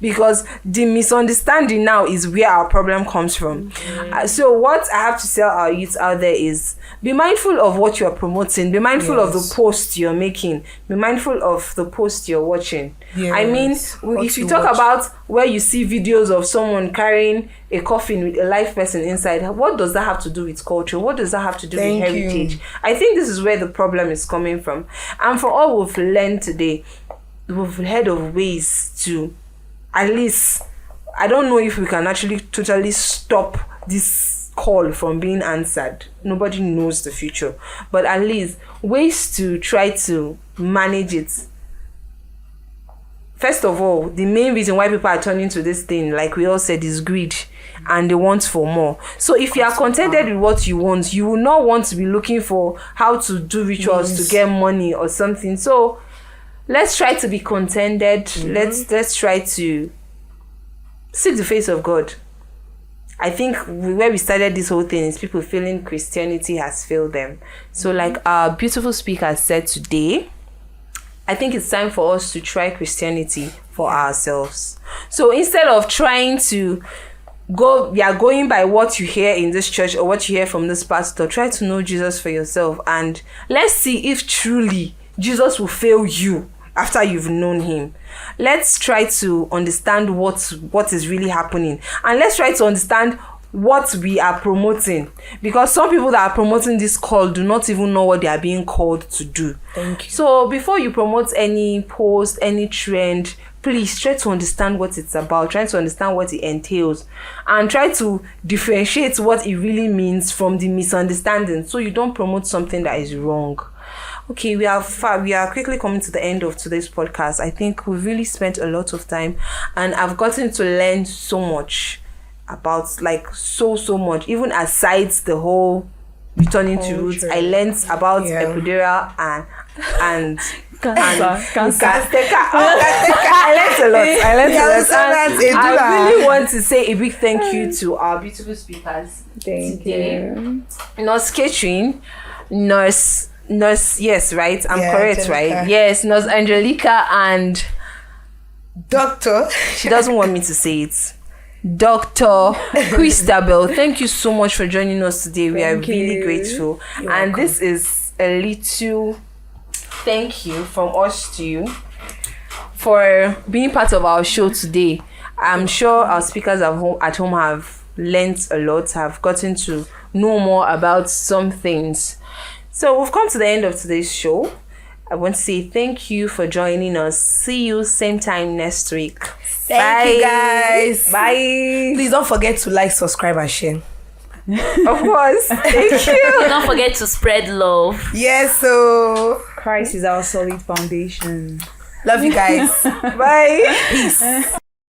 S1: Because the misunderstanding now is where our problem comes from. So what I have to tell our youth out there is, be mindful of what you're promoting, be mindful of the post you're making, be mindful of the post you're watching. I mean, if you talk about where you see videos of someone carrying a coffin with a live person inside, what does that have to do with culture? What does that have to do with heritage? I think this is where the problem is coming from. And for all we've learned today, we've heard of ways to, at least, I don't know if we can actually totally stop this call from being answered. Nobody knows the future. But at least ways to try to manage it. First of all, the main reason why people are turning to this thing, like we all said, is greed. And they want for more. So if you are contented with what you want, you will not want to be looking for how to do rituals to get money or something. So let's try to be contented. Let's try to seek the face of God. I think where we started this whole thing is people feeling Christianity has failed them. So like our beautiful speaker said today, I think it's time for us to try Christianity for ourselves. So instead of trying to going by what you hear in this church or what you hear from this pastor, try to know Jesus for yourself, and let's see if truly Jesus will fail you after you've known him. Let's try to understand what is really happening, and let's try to understand what we are promoting, because some people that are promoting this call do not even know what they are being called to do.
S2: Thank you.
S1: So before you promote any post, any trend, please try to understand what it's about, try to understand what it entails, and try to differentiate what it really means from the misunderstanding, so you don't promote something that is wrong. Okay, we are quickly coming to the end of today's podcast. I think we've really spent a lot of time, and I've gotten to learn so much about, like, so much, even aside the whole returning to roots. I learned about epidural and cancer. I learned a lot. And I really want to say a big thank you to our beautiful speakers today. Nurse Catherine, Nurse, yes, right? I'm correct,
S2: Angelica.
S1: right? Yes, Nurse Angelica, and
S2: Doctor.
S1: she doesn't want me to say it. Dr. Christabel, thank you so much for joining us today. We are really grateful. And this is a little thank you from us to you for being part of our show today. I'm sure our speakers at home have learned a lot, have gotten to know more about some things. So we've come to the end of today's show. I want to say thank you for joining us. See you same time next week.
S2: Thank you, guys.
S1: Bye.
S2: Please don't forget to like, subscribe, and share.
S1: Of course. Thank you.
S3: Don't forget to spread love.
S2: Yes, so
S4: Christ is our solid foundation.
S2: love you guys.
S1: Bye.
S2: Peace.